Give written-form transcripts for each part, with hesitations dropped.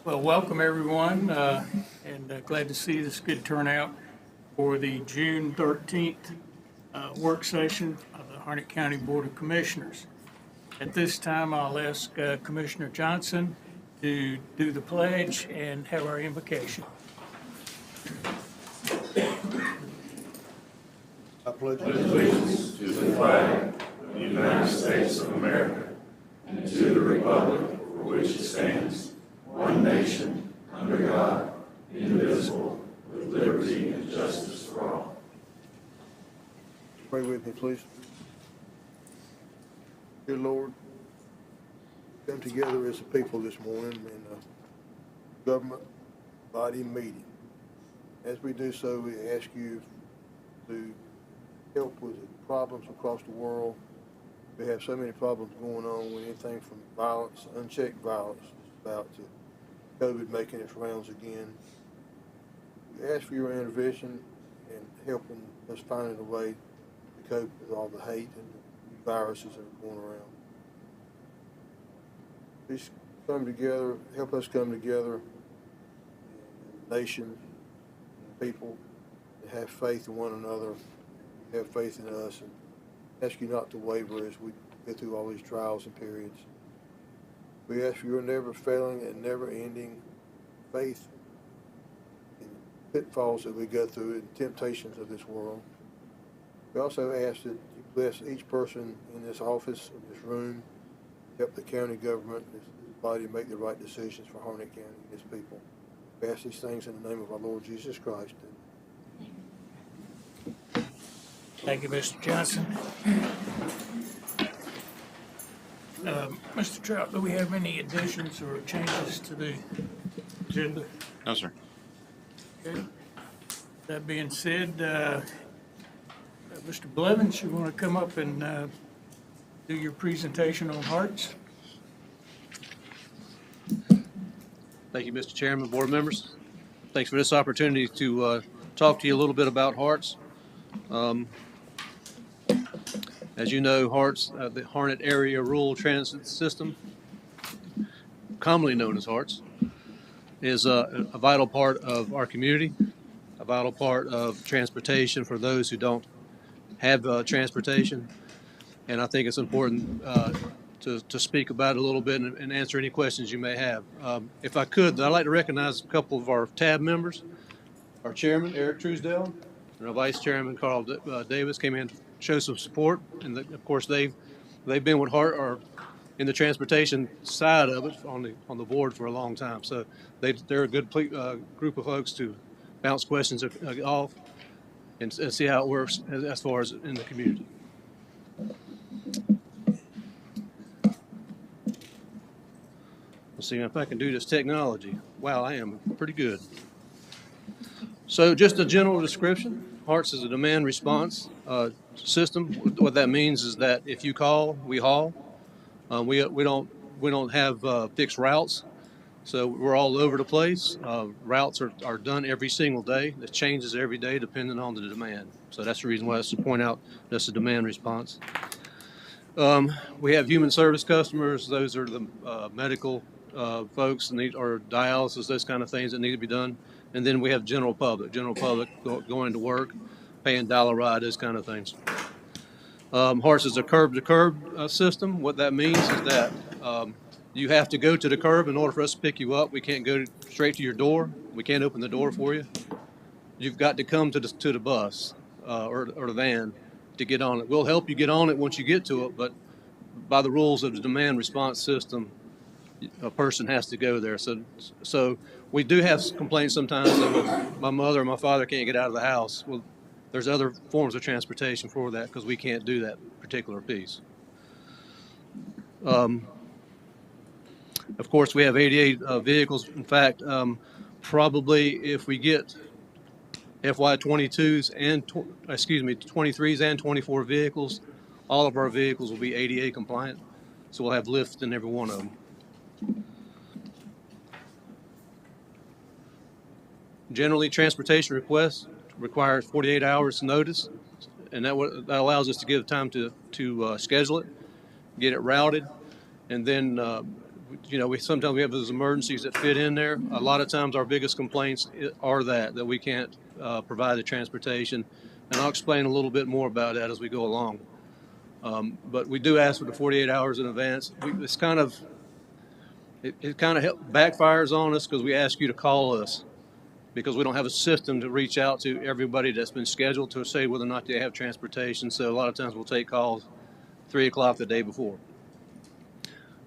Well, welcome everyone, and glad to see this good turnout for the June 13th work session of the Harnett County Board of Commissioners. At this time, I'll ask Commissioner Johnson to do the pledge and have our invocation. I pledge allegiance to the flag of the United States of America and to the republic for which it stands, one nation, under God, indivisible, with liberty and justice for all. Pray with me, please. Dear Lord, we come together as a people this morning in a government body meeting. As we do so, we ask you to help with the problems across the world. We have so many problems going on with anything from violence, unchecked violence, about to COVID making its rounds again. We ask for your intervention and helping us finding a way to cope with all the hate and the viruses that are going around. Please come together, help us come together, nations, people, to have faith in one another, have faith in us, and ask you not to waver as we go through all these trials and periods. We ask for your never failing and never ending faith in pitfalls that we go through and temptations of this world. We also ask that you bless each person in this office, in this room, help the county government, this body make the right decisions for Harnett County and its people. We ask these things in the name of our Lord Jesus Christ. Thank you, Mr. Johnson. Mr. Trout, do we have any additions or changes to the agenda? No, sir. Okay. That being said, Mr. Blevins, you want to come up and do your presentation on hearts? Thank you, Mr. Chairman, board members. Thanks for this opportunity to talk to you a little bit about hearts. As you know, HARTS, the Harnett Area Rural Transit System, commonly known as HARTS, is a vital part of our community, a vital part of transportation for those who don't have transportation. And I think it's important to speak about it a little bit and answer any questions you may have. If I could, I'd like to recognize a couple of our TAB members. Our chairman, Eric Truesdale, and our vice chairman, Carl Davis, came in to show some support. And of course, they've been with HART or in the transportation side of it on the board for a long time. So they're a good group of folks to bounce questions off and see how it works as far as in the community. Let's see if I can do this technology. Wow, I am pretty good. So just a general description. HARTS is a demand response system. What that means is that if you call, we haul. We don't have fixed routes, so we're all over the place. Routes are done every single day. It changes every day depending on the demand. So that's the reason why I have to point out that's a demand response. We have human service customers. Those are the medical folks or dialysis, those kind of things that need to be done. And then we have general public going to work, paying dollar ride, those kind of things. HARTS is a curb-to-curb system. What that means is that you have to go to the curb in order for us to pick you up. We can't go straight to your door. We can't open the door for you. You've got to come to the bus or the van to get on it. We'll help you get on it once you get to it, but by the rules of the demand response system, a person has to go there. So we do have complaints sometimes that my mother or my father can't get out of the house. Well, there's other forms of transportation for that because we can't do that particular piece. Of course, we have 88 vehicles. In fact, probably if we get FY22s and 23s and 24 vehicles, all of our vehicles will be ADA compliant. So we'll have lift in every one of them. Generally, transportation requests require 48 hours notice, and that allows us to give time to schedule it, get it routed, and then we sometimes we have those emergencies that fit in there. A lot of times our biggest complaints are that we can't provide the transportation, and I'll explain a little bit more about that as we go along. But we do ask for the 48 hours in advance. It kind of backfires on us because we ask you to call us because we don't have a system to reach out to everybody that's been scheduled to say whether or not they have transportation. So a lot of times we'll take calls 3 o'clock the day before.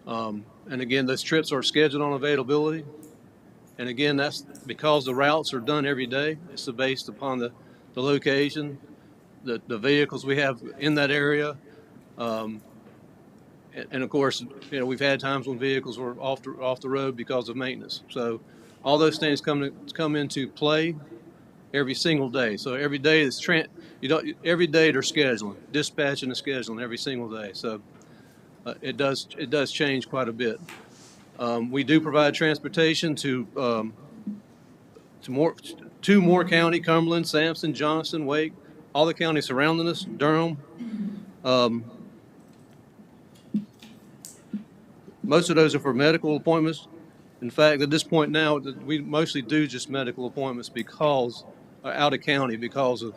And again, those trips are scheduled on availability. And again, that's because the routes are done every day. It's based upon the location, the vehicles we have in that area. And of course, we've had times when vehicles were off the road because of maintenance. So all those things come into play every single day. So every day every day they're scheduling, dispatching and scheduling every single day. So it does change quite a bit. We do provide transportation to Moore County, Cumberland, Sampson, Johnston, Wake, all the counties surrounding us, Durham. Most of those are for medical appointments. In fact, at this point now, we mostly do just medical appointments because out of county because of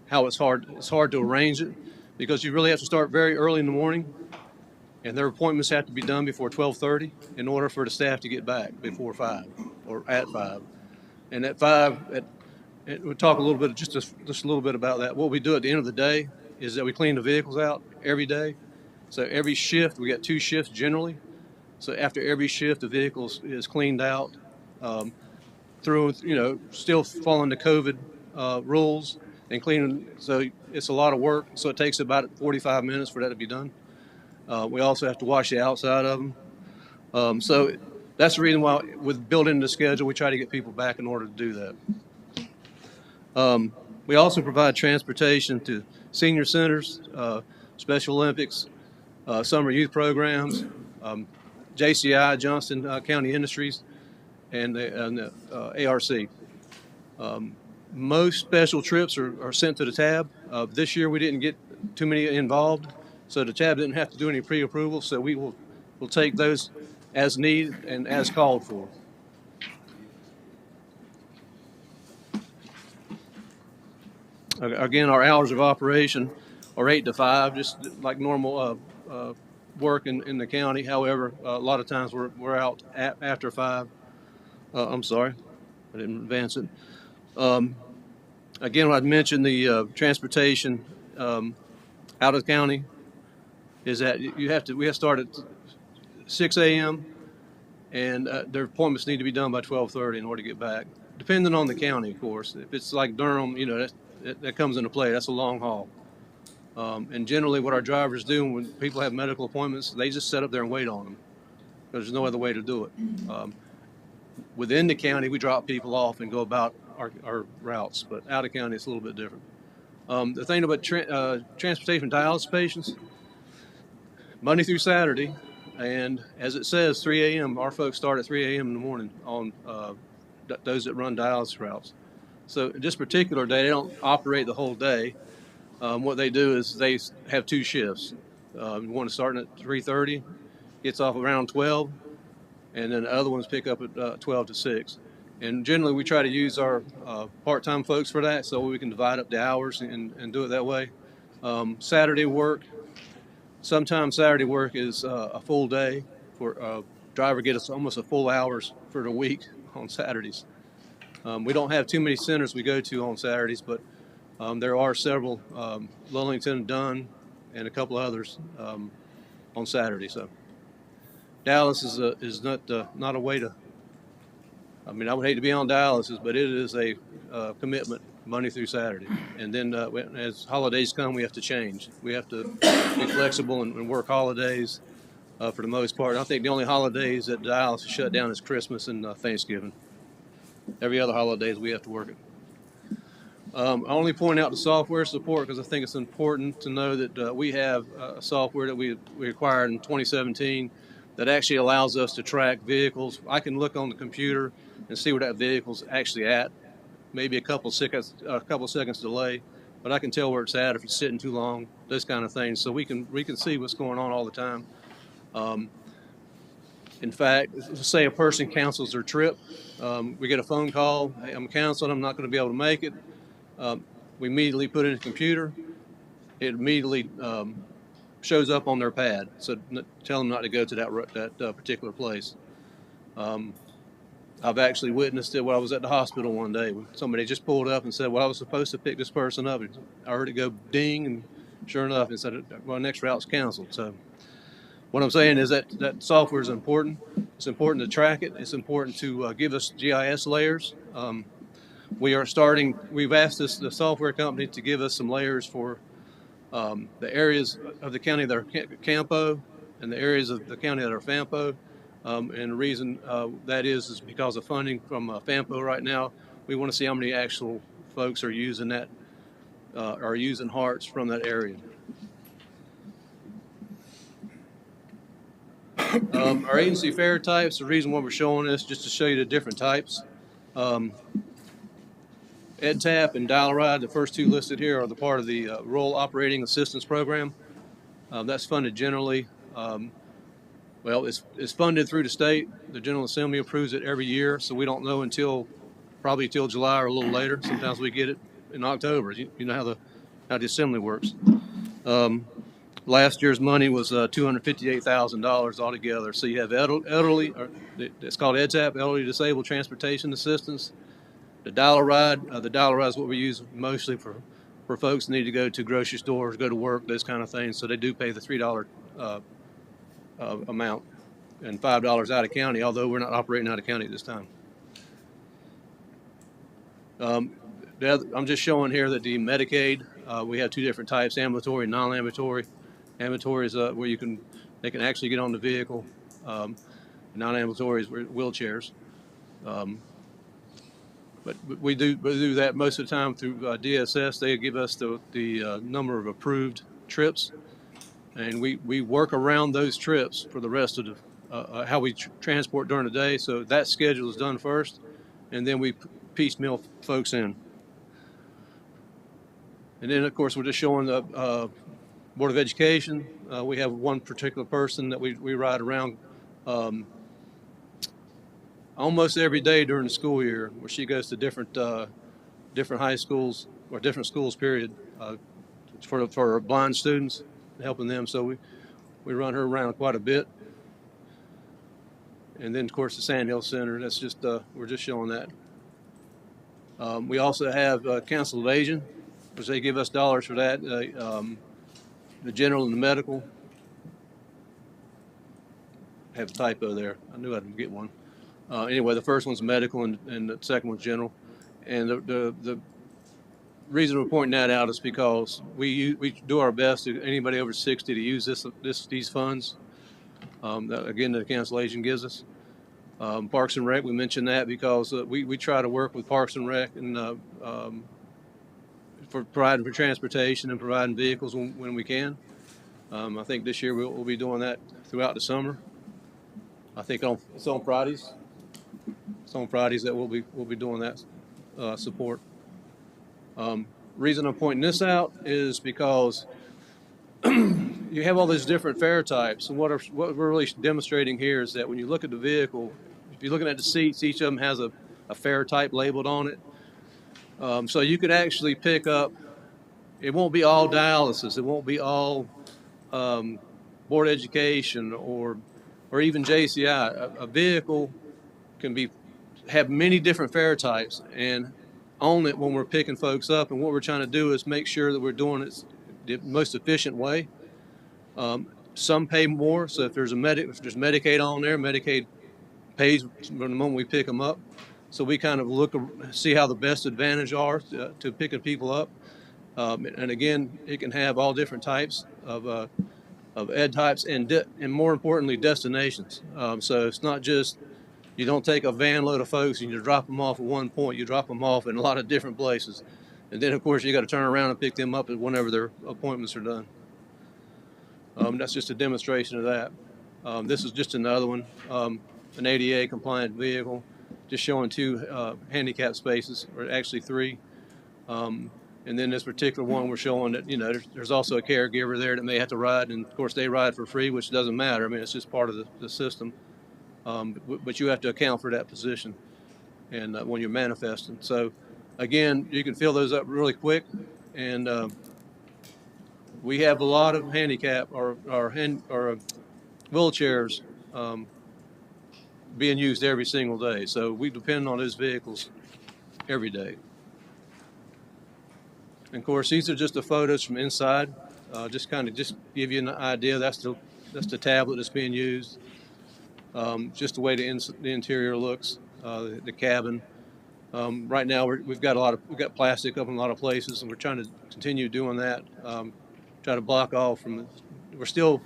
how it's hard to arrange it because you really have to start very early in the morning. And their appointments have to be done before 12:30 in order for the staff to get back before 5 or at 5. And at 5, we'll talk a little bit, just a little bit about that. What we do at the end of the day is that we clean the vehicles out every day. So every shift, we got 2 shifts generally. So after every shift, the vehicle is cleaned out through, still following the COVID rules and cleaning. So it's a lot of work. So it takes about 45 minutes for that to be done. We also have to wash the outside of them. So that's the reason why, with building the schedule, we try to get people back in order to do that. We also provide transportation to senior centers, Special Olympics, summer youth programs, JCI, Johnston County Industries, and the ARC. Most special trips are sent to the tab. This year we didn't get too many involved. So the tab didn't have to do any pre-approval, so we'll take those as needed and as called for. Again, our hours of operation are 8 to 5, just like normal work in the county. However, a lot of times we're out after 5. I'm sorry, I didn't advance it. Again, I'd mentioned the transportation out of the county. Is that we have to start at 6 a.m. and their appointments need to be done by 12:30 in order to get back. Depending on the county, of course. If it's like Durham, that comes into play. That's a long haul. And generally, what our drivers do when people have medical appointments, they just sit up there and wait on them. There's no other way to do it. Within the county, we drop people off and go about our routes, but out of county, it's a little bit different. The thing about transportation dialysis patients. Monday through Saturday, and as it says, 3 a.m., our folks start at 3 a.m. in the morning on those that run dialysis routes. So this particular day, they don't operate the whole day. What they do is they have 2 shifts. One is starting at 3:30, gets off around 12, and then the other ones pick up at 12 to 6. And generally, we try to use our part-time folks for that so we can divide up the hours and do it that way. Saturday work. Sometimes Saturday work is a full day for a driver gets almost a full hours for the week on Saturdays. We don't have too many centers we go to on Saturdays, but there are several, Lullington, Dunn, and a couple others on Saturday. So dialysis is not a way to. I mean, I would hate to be on dialysis, but it is a commitment Monday through Saturday. And then as holidays come, we have to change. We have to be flexible and work holidays for the most part. I think the only holidays that dialysis shut down is Christmas and Thanksgiving. Every other holidays we have to work it. I only point out the software support because I think it's important to know that we have software that we acquired in 2017 that actually allows us to track vehicles. I can look on the computer and see where that vehicle's actually at. Maybe a couple seconds delay, but I can tell where it's at if it's sitting too long, those kind of things. So we can see what's going on all the time. In fact, let's say a person cancels their trip. We get a phone call, hey, I'm canceling, I'm not going to be able to make it. We immediately put it in the computer. It immediately shows up on their pad. So tell them not to go to that particular place. I've actually witnessed it when I was at the hospital one day when somebody just pulled up and said, well, I was supposed to pick this person up. I heard it go ding, and sure enough, it said, well, next route's canceled. So what I'm saying is that software is important. It's important to track it. It's important to give us GIS layers. We've asked the software company to give us some layers for the areas of the county that are CAMPO and the areas of the county that are FAMPO. And the reason that is because of funding from FAMPO right now. We want to see how many actual folks are using Hearts from that area. Our agency fare types, the reason why we're showing this, just to show you the different types. EdTap and Dial Ride, the first two listed here, are the part of the Rural Operating Assistance Program. That's funded generally. Well, it's funded through the state. The General Assembly approves it every year, so we don't know probably till July or a little later. Sometimes we get it in October. You know how the Assembly works. Last year's money was $258,000 altogether. So you have elderly, it's called EdTap, Elderly Disabled Transportation Assistance. The Dial Ride is what we use mostly for folks that need to go to grocery stores, go to work, those kind of things. So they do pay the $3 amount and $5 out of county, although we're not operating out of county at this time. I'm just showing here that the Medicaid, we have two different types, ambulatory and non-ambulatory. Ambulatory is where they can actually get on the vehicle. Non-ambulatory is wheelchairs. But we do that most of the time through DSS. They give us the number of approved trips, and we work around those trips for the rest of how we transport during the day. So that schedule is done first, and then we piecemeal folks in. And then, of course, we're just showing the Board of Education. We have one particular person that we ride around almost every day during the school year, where she goes to different high schools or different schools, period, for blind students, helping them. So we run her around quite a bit. And then, of course, the Sandhill Center. That's just we're just showing that. We also have council evasion, which they give us dollars for that. The general and the medical. I have a typo there. I knew I'd get one. Anyway, the first one's medical and the second one's general. And the reason we're pointing that out is because we do our best to anybody over 60 to use these funds. That, again, the cancellation gives us. Parks and Rec, we mentioned that because we try to work with Parks and Rec and for providing for transportation and providing vehicles when we can. I think this year we'll be doing that throughout the summer. I think it's on Fridays. It's on Fridays that we'll be doing that support. Reason I'm pointing this out is because you have all these different fare types, and what we're really demonstrating here is that when you look at the vehicle, if you're looking at the seats, each of them has a fare type labeled on it. So you could actually pick up. It won't be all dialysis. It won't be all board education or even JCI. A vehicle can have many different fare types and own it when we're picking folks up. And what we're trying to do is make sure that we're doing it the most efficient way. Some pay more, so if there's Medicaid on there, Medicaid pays from the moment we pick them up. So we kind of see how the best advantage are to picking people up. And again, it can have all different types of ed types and more importantly, destinations. So it's not just, you don't take a van load of folks and you drop them off at one point. You drop them off in a lot of different places. And then, of course, you got to turn around and pick them up whenever their appointments are done. That's just a demonstration of that. This is just another one, an ADA compliant vehicle, just showing two handicap spaces, or actually three. And then this particular one, we're showing that, there's also a caregiver there that may have to ride, and of course they ride for free, which doesn't matter. I mean, it's just part of the system. but you have to account for that position and when you're manifesting. So again, you can fill those up really quick, and we have a lot of handicap or wheelchairs being used every single day. So we depend on those vehicles every day. And of course, these are just the photos from inside. Just give you an idea. That's the tablet that's being used. Just the way the interior looks, the cabin. Right now we've got plastic up in a lot of places, and we're trying to continue doing that. Try to block off from. We're still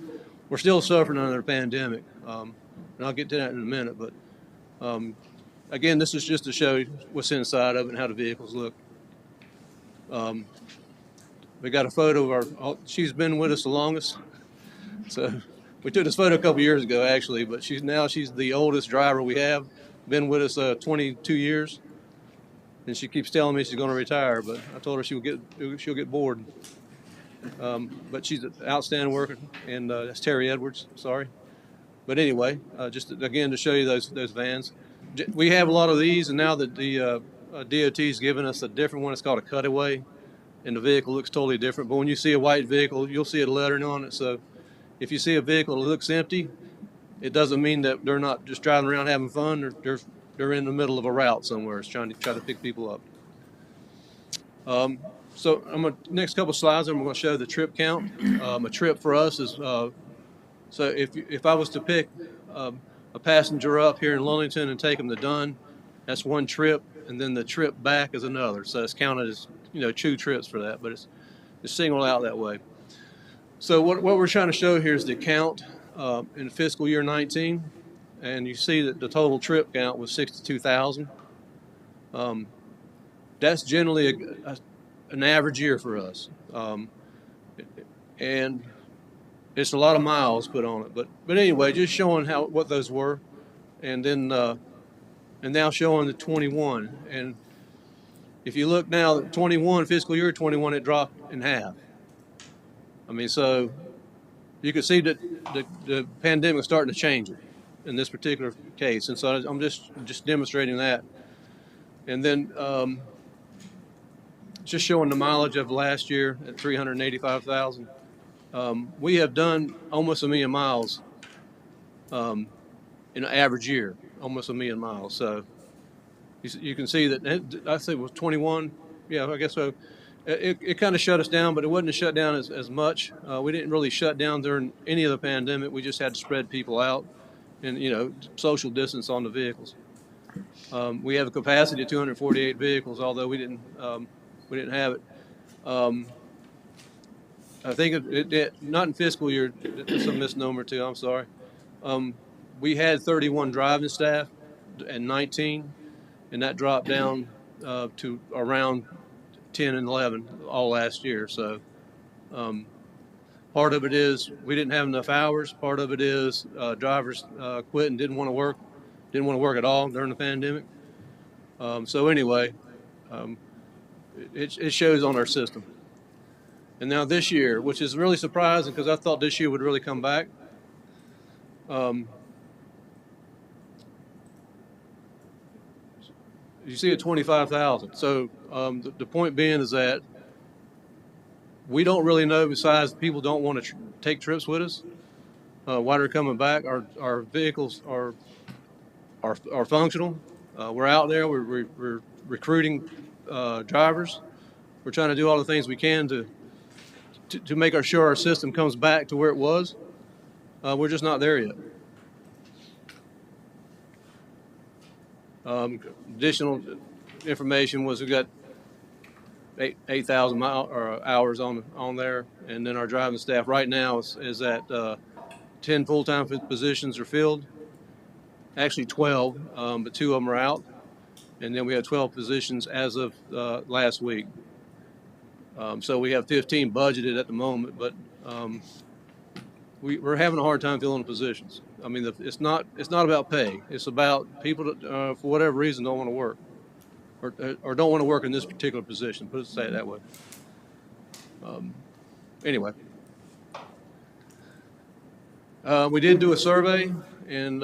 suffering under the pandemic, and I'll get to that in a minute. But again, this is just to show you what's inside of it and how the vehicles look. We got a photo of she's been with us the longest. So we took this photo a couple years ago, actually, but she's the oldest driver we have. Been with us 22 years, and she keeps telling me she's going to retire, but I told her she'll get bored. But she's an outstanding worker, and that's Terry Edwards. Sorry, but anyway, just again to show you those vans. We have a lot of these, and now that the DOT's given us a different one, it's called a cutaway, and the vehicle looks totally different. But when you see a white vehicle, you'll see a lettering on it. So if you see a vehicle that looks empty, it doesn't mean that they're not just driving around having fun. They're in the middle of a route somewhere, trying to pick people up. So next couple slides, I'm going to show the trip count. A trip for us is so if I was to pick a passenger up here in Lullington and take them to Dunn, that's one trip, and then the trip back is another. So it's counted as 2 trips for that, but it's singled out that way. So what we're trying to show here is the count in fiscal year 19, and you see that the total trip count was 62,000. That's generally an average year for us, and it's a lot of miles put on it. But anyway, just showing what those were, and then and now showing the 21. And if you look now, 21 fiscal year 21, it dropped in half. I mean, so you can see that the pandemic is starting to change it in this particular case, and so I'm just demonstrating that. And then just showing the mileage of last year at 385,000. We have done almost 1 million miles in an average year, almost 1 million miles. So you can see that I say it was 21. Yeah, I guess so. It kind of shut us down, but it wasn't a shutdown as much. We didn't really shut down during any of the pandemic. We just had to spread people out and, social distance on the vehicles. We have a capacity of 248 vehicles, although we didn't have it. I think it not in fiscal year, it's a misnomer too, I'm sorry. We had 31 driving staff and 19, and that dropped down to around 10 and 11 all last year. So part of it is we didn't have enough hours. Part of it is drivers quit and didn't want to work at all during the pandemic. So anyway, it shows on our system. And now this year, which is really surprising because I thought this year would really come back. You see at 25,000. So the point being is that we don't really know, besides people don't want to take trips with us, why they're coming back. Our vehicles are functional. We're out there. We're recruiting drivers. We're trying to do all the things we can to make sure our system comes back to where it was. We're just not there yet. Additional information was we got 8,000 hours on there, and then our driving staff right now is at 10 full-time positions are filled. Actually 12, but 2 of them are out, and then we have 12 positions as of last week. So we have 15 budgeted at the moment, but we're having a hard time filling the positions. I mean, it's not about pay. It's about people that, for whatever reason, don't want to work, or don't want to work in this particular position. Let's say it that way. Anyway, we did do a survey, and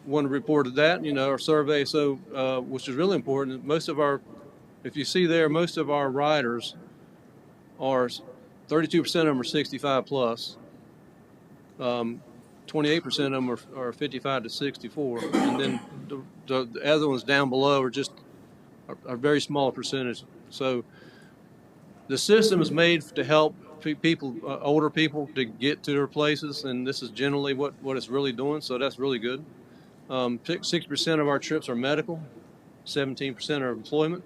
one reported that, our survey, so, which is really important. If you see there, most of our riders are, 32% of them are 65 plus. 28% of them are 55 to 64. And then the other ones down below are just a very small percentage. So the system is made to help people, older people, to get to their places, and this is generally what it's really doing, so that's really good. 60% of our trips are medical, 17% are employment,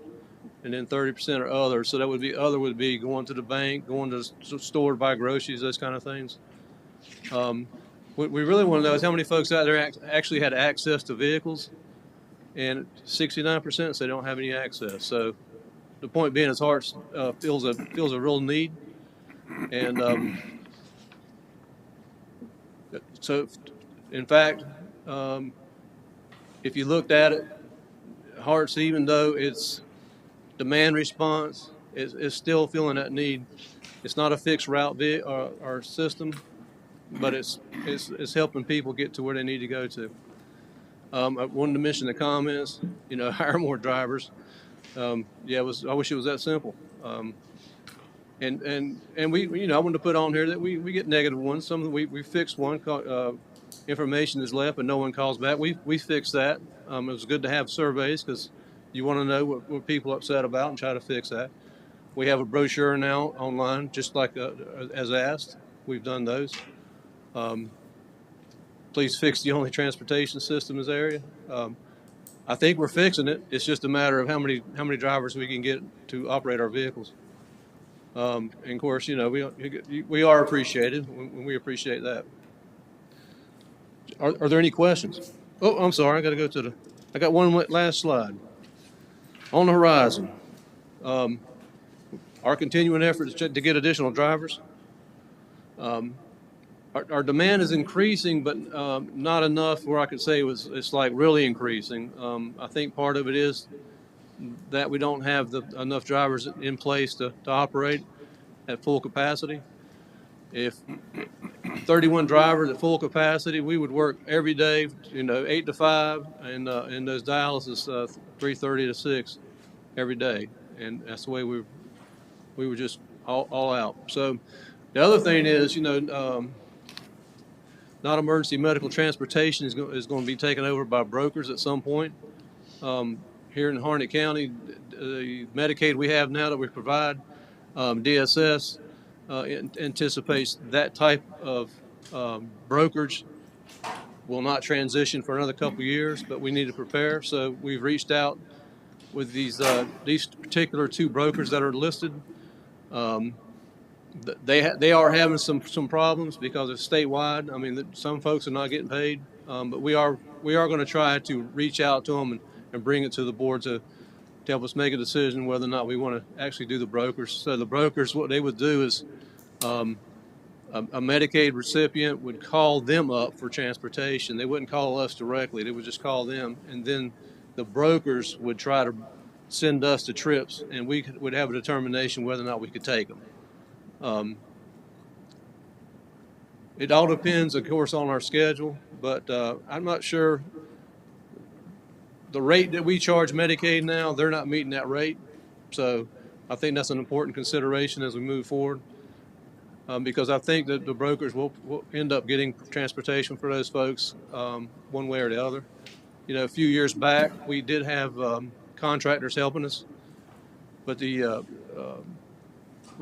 and then 30% are other. So that would be going to the bank, going to the store to buy groceries, those kind of things. What we really want to know is how many folks out there actually had access to vehicles, and 69% say they don't have any access. So the point being is Harts feels a real need, and so in fact, if you looked at it, Harts, even though it's demand response, is still feeling that need. It's not a fixed route or system, but it's helping people get to where they need to go to. I wanted to mention the comments, hire more drivers. I wish it was that simple. And we I wanted to put on here that we get negative ones. Some we fixed one. Information is left, but no one calls back. We fixed that. It was good to have surveys because you want to know what people are upset about and try to fix that. We have a brochure now online, just like as asked. We've done those. Please fix the only transportation system in this area. I think we're fixing it. It's just a matter of how many drivers we can get to operate our vehicles. And of course, we are appreciated. We appreciate that. Are there any questions? Oh, I'm sorry. I got one last slide. On the horizon, our continuing efforts to get additional drivers. Our demand is increasing, but not enough where I could say it's like really increasing. I think part of it is that we don't have enough drivers in place to operate at full capacity. If 31 drivers at full capacity, we would work every day, 8 to 5, and those dialysis 3:30 to 6 every day, and that's the way we were just all out. So the other thing is, non-emergency medical transportation is going to be taken over by brokers at some point. Here in Harnett County, the Medicaid we have now that we provide, DSS anticipates that type of brokerage will not transition for another couple of years, but we need to prepare. So we've reached out with these particular two brokers that are listed. They are having some problems because it's statewide. I mean, some folks are not getting paid, but we are going to try to reach out to them and bring it to the board to help us make a decision whether or not we want to actually do the brokers. So the brokers, what they would do is a Medicaid recipient would call them up for transportation. They wouldn't call us directly. They would just call them, and then the brokers would try to send us the trips, and we would have a determination whether or not we could take them. It all depends, of course, on our schedule, but I'm not sure. The rate that we charge Medicaid now, they're not meeting that rate. So I think that's an important consideration as we move forward, because I think that the brokers will end up getting transportation for those folks one way or the other. A few years back, we did have contractors helping us, but we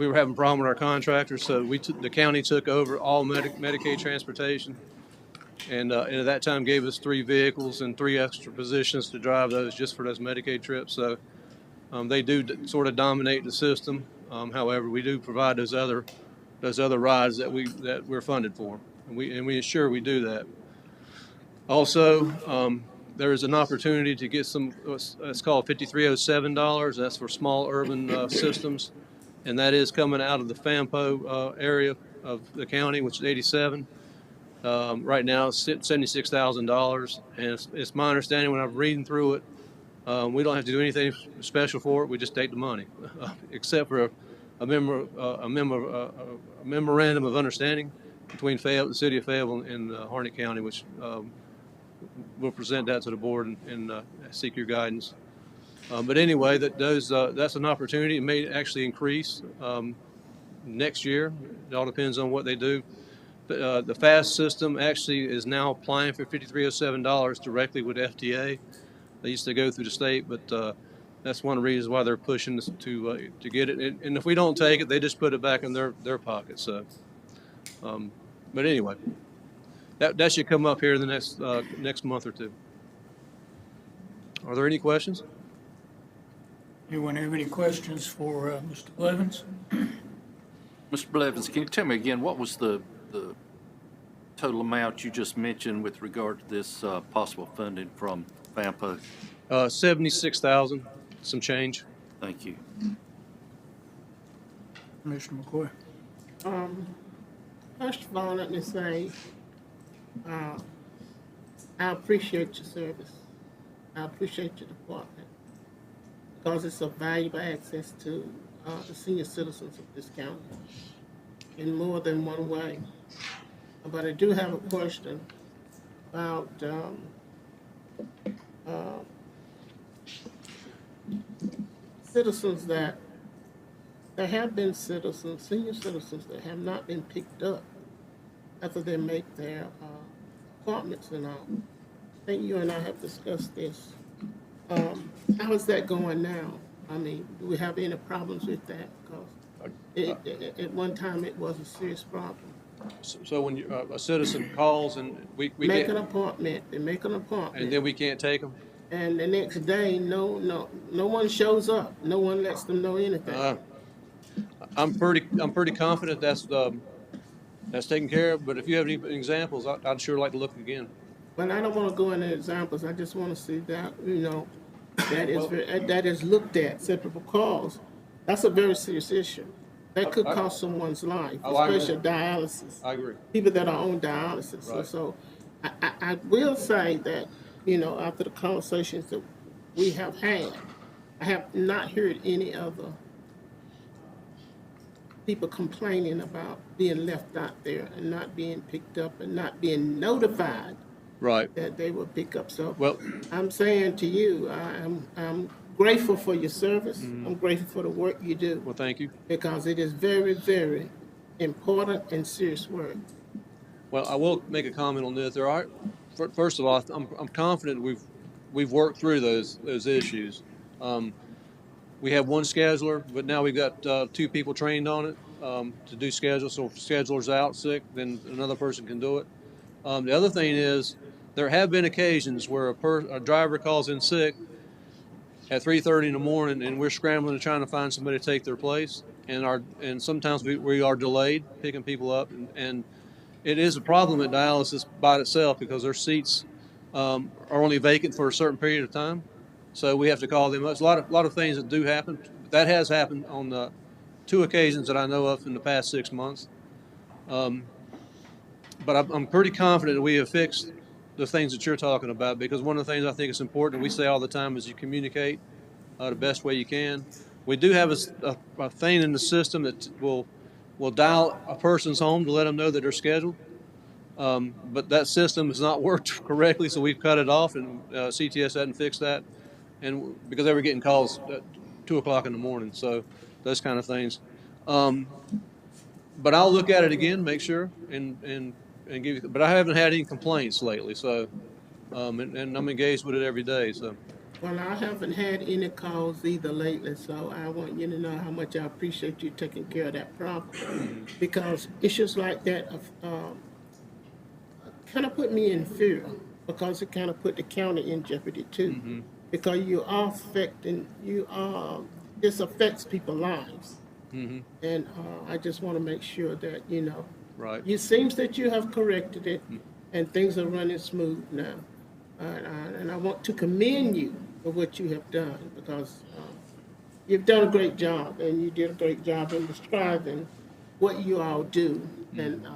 were having a problem with our contractors, so the county took over all Medicaid transportation, and at that time gave us 3 vehicles and 3 extra positions to drive those just for those Medicaid trips. So they do sort of dominate the system. However, we do provide those other rides that we're funded for, and we ensure we do that. Also, there is an opportunity to get some. It's called $5307. That's for small urban systems, and that is coming out of the FAMPO area of the county, which is 87. Right now, it's $76,000, and it's my understanding when I'm reading through it, we don't have to do anything special for it. We just take the money, except for a memorandum of understanding between the city of Fayetteville and Harnett County, which we'll present that to the board and seek your guidance. But anyway, that's an opportunity. It may actually increase next year. It all depends on what they do. The FAST system actually is now applying for $5,307 directly with FDA. They used to go through the state, but that's one of the reasons why they're pushing us to get it. And if we don't take it, they just put it back in their pocket. So, but anyway, that should come up here in the next month or two. Are there any questions? Anyone have any questions for Mr. Blevins? Mr. Blevins, can you tell me again, what was the total amount you just mentioned with regard to this possible funding from FAMPO? 76,000, some change. Thank you. Commissioner McCoy? First of all, let me say, I appreciate your service. I appreciate your department because it's a valuable access to the senior citizens of this county in more than one way. But I do have a question about citizens that there have been citizens, senior citizens that have not been picked up after they make their appointments and all. I think you and I have discussed this. How is that going now? I mean, do we have any problems with that? Because at one time it was a serious problem. So when a citizen calls and we Make get, an appointment, they make an appointment. and then we can't take them. And the next day, no one shows up. No one lets them know anything. I'm pretty confident that's taken care of. But if you have any examples, I'd sure like to look again. But I don't want to go into examples. I just want to see that, that is looked at separate because that's a very serious issue. That could cost someone's life, especially dialysis. I agree. People that are on dialysis. Right. So I will say that, after the conversations that we have had, I have not heard any other people complaining about being left out there and not being picked up and not being notified Right. that they will pick up. So Well, I'm saying to you, I'm grateful for your service. I'm grateful for the work you do well, thank you. because it is very, very important and serious work. Well, I will make a comment on this. First of all, I'm confident we've worked through those issues. We have one scheduler, but now we've got 2 people trained on it to do schedules. So if the scheduler's out sick, then another person can do it. The other thing is, there have been occasions where a driver calls in sick at 3:30 in the morning, and we're scrambling and trying to find somebody to take their place, and sometimes we are delayed picking people up, and it is a problem at dialysis by itself because their seats are only vacant for a certain period of time, so we have to call them up. It's a lot of things that do happen. That has happened on the 2 occasions that I know of in the past 6 months. But I'm pretty confident that we have fixed the things that you're talking about, because one of the things I think is important, we say all the time, is you communicate the best way you can. We do have a thing in the system that will dial a person's home to let them know that they're scheduled. But that system has not worked correctly, so we've cut it off, and CTS hadn't fixed that, and because they were getting calls at 2 o'clock in the morning, so those kind of things. But I'll look at it again, make sure, and give you. But I haven't had any complaints lately, so and I'm engaged with it every day. So. Well, I haven't had any calls either lately, so I want you to know how much I appreciate you taking care of that problem. Because issues like that kind of put me in fear, because it kind of put the county in jeopardy too. Mm-hmm. Because this affects people's lives. Mm-hmm. And I just want to make sure that, Right. it seems that you have corrected it and things are running smooth now. And I want to commend you for what you have done, because you've done a great job, and you did a great job in describing what you all do and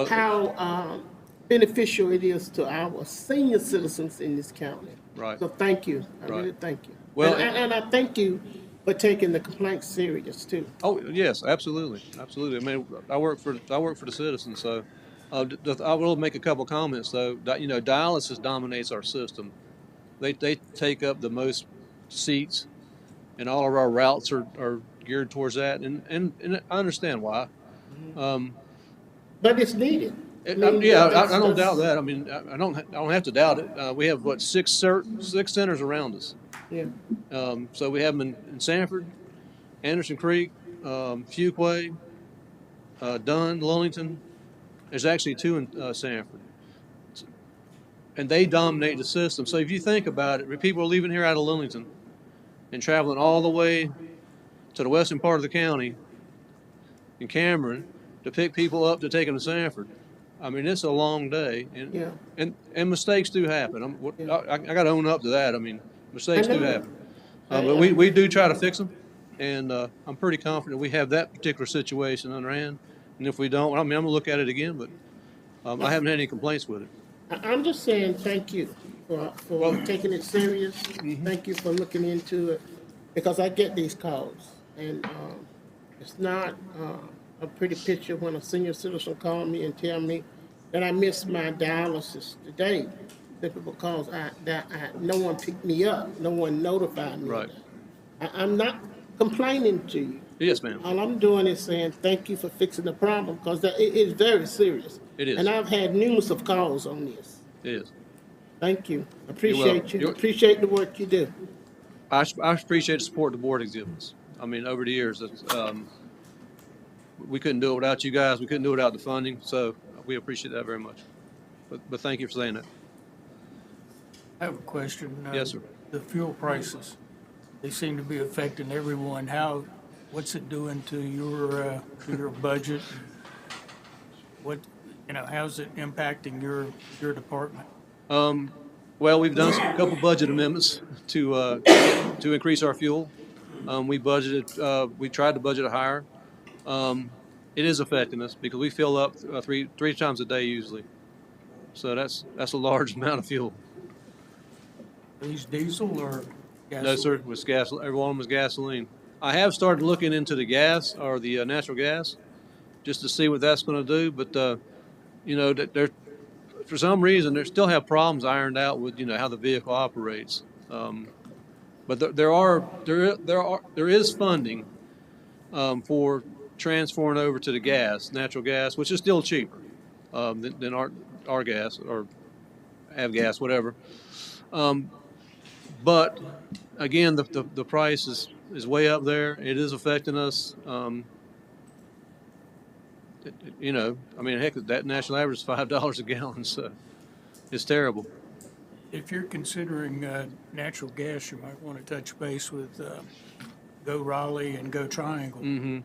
how beneficial it is to our senior citizens in this county. Right. So thank you. I Right. really thank you. Well, and I thank you for taking the complaints serious too. Oh yes, absolutely. I mean, I work for the citizens, so I will make a couple comments though. You know, dialysis dominates our system. They take up the most seats, and all of our routes are geared towards that, and I understand why. Um, But it's needed. yeah, That's, I don't doubt that's, that. I mean, I don't have to doubt it. We have what six centers around us. yeah. So we have them in Sanford, Anderson Creek, Fuquay, Dunn, Lullington. There's actually two in Sanford, and they dominate the system. So if you think about it, people are leaving here out of Lullington and traveling all the way to the western part of the county in Cameron to pick people up to take them to Sanford. I mean, it's a long day, and Yeah. and mistakes do happen. I got to own up to that. I mean, mistakes do happen, but I- we do try to fix them, and I'm pretty confident we have that particular situation under hand. And if we don't, I mean, I'm gonna look at it again, but I haven't had any complaints with it. I'm just saying thank you for taking it serious. Thank you for looking into it, because I get these calls, and it's not a pretty picture when a senior citizen call me and tell me that I missed my dialysis today, simply because no one picked me up, no one notified me. Right. I'm not complaining to you. Yes, ma'am. All I'm doing is saying thank you for fixing the problem, because it is very serious. It is. And I've had numerous of calls on this. It is. Thank you. welcome. Appreciate you. You're- Appreciate the work you do. I appreciate the support the board has given us. I mean, over the years, we couldn't do it without you guys. We couldn't do it without the funding. So we appreciate that very much. But thank you for saying that. I have a question. Yes, sir. The fuel prices, they seem to be affecting everyone. What's it doing to your budget? How's it impacting your department? Well, we've done a couple budget amendments to increase our fuel. We tried to budget higher. It is affecting us because we fill up three times a day usually. So that's a large amount of fuel. Are these diesel or gasoline? No, sir, it was gasoline. Every one was gasoline. I have started looking into the gas or the natural gas just to see what that's going to do. But for some reason, they still have problems ironed out with how the vehicle operates. But there is funding for transferring over to the natural gas, which is still cheaper than our gas or avgas, whatever. But again, the price is way up there. It is affecting us. I mean, heck, that national average is $5 a gallon, so it's terrible. If you're considering natural gas, you might want to touch base with Go Raleigh and Go Triangle. Mm-hmm.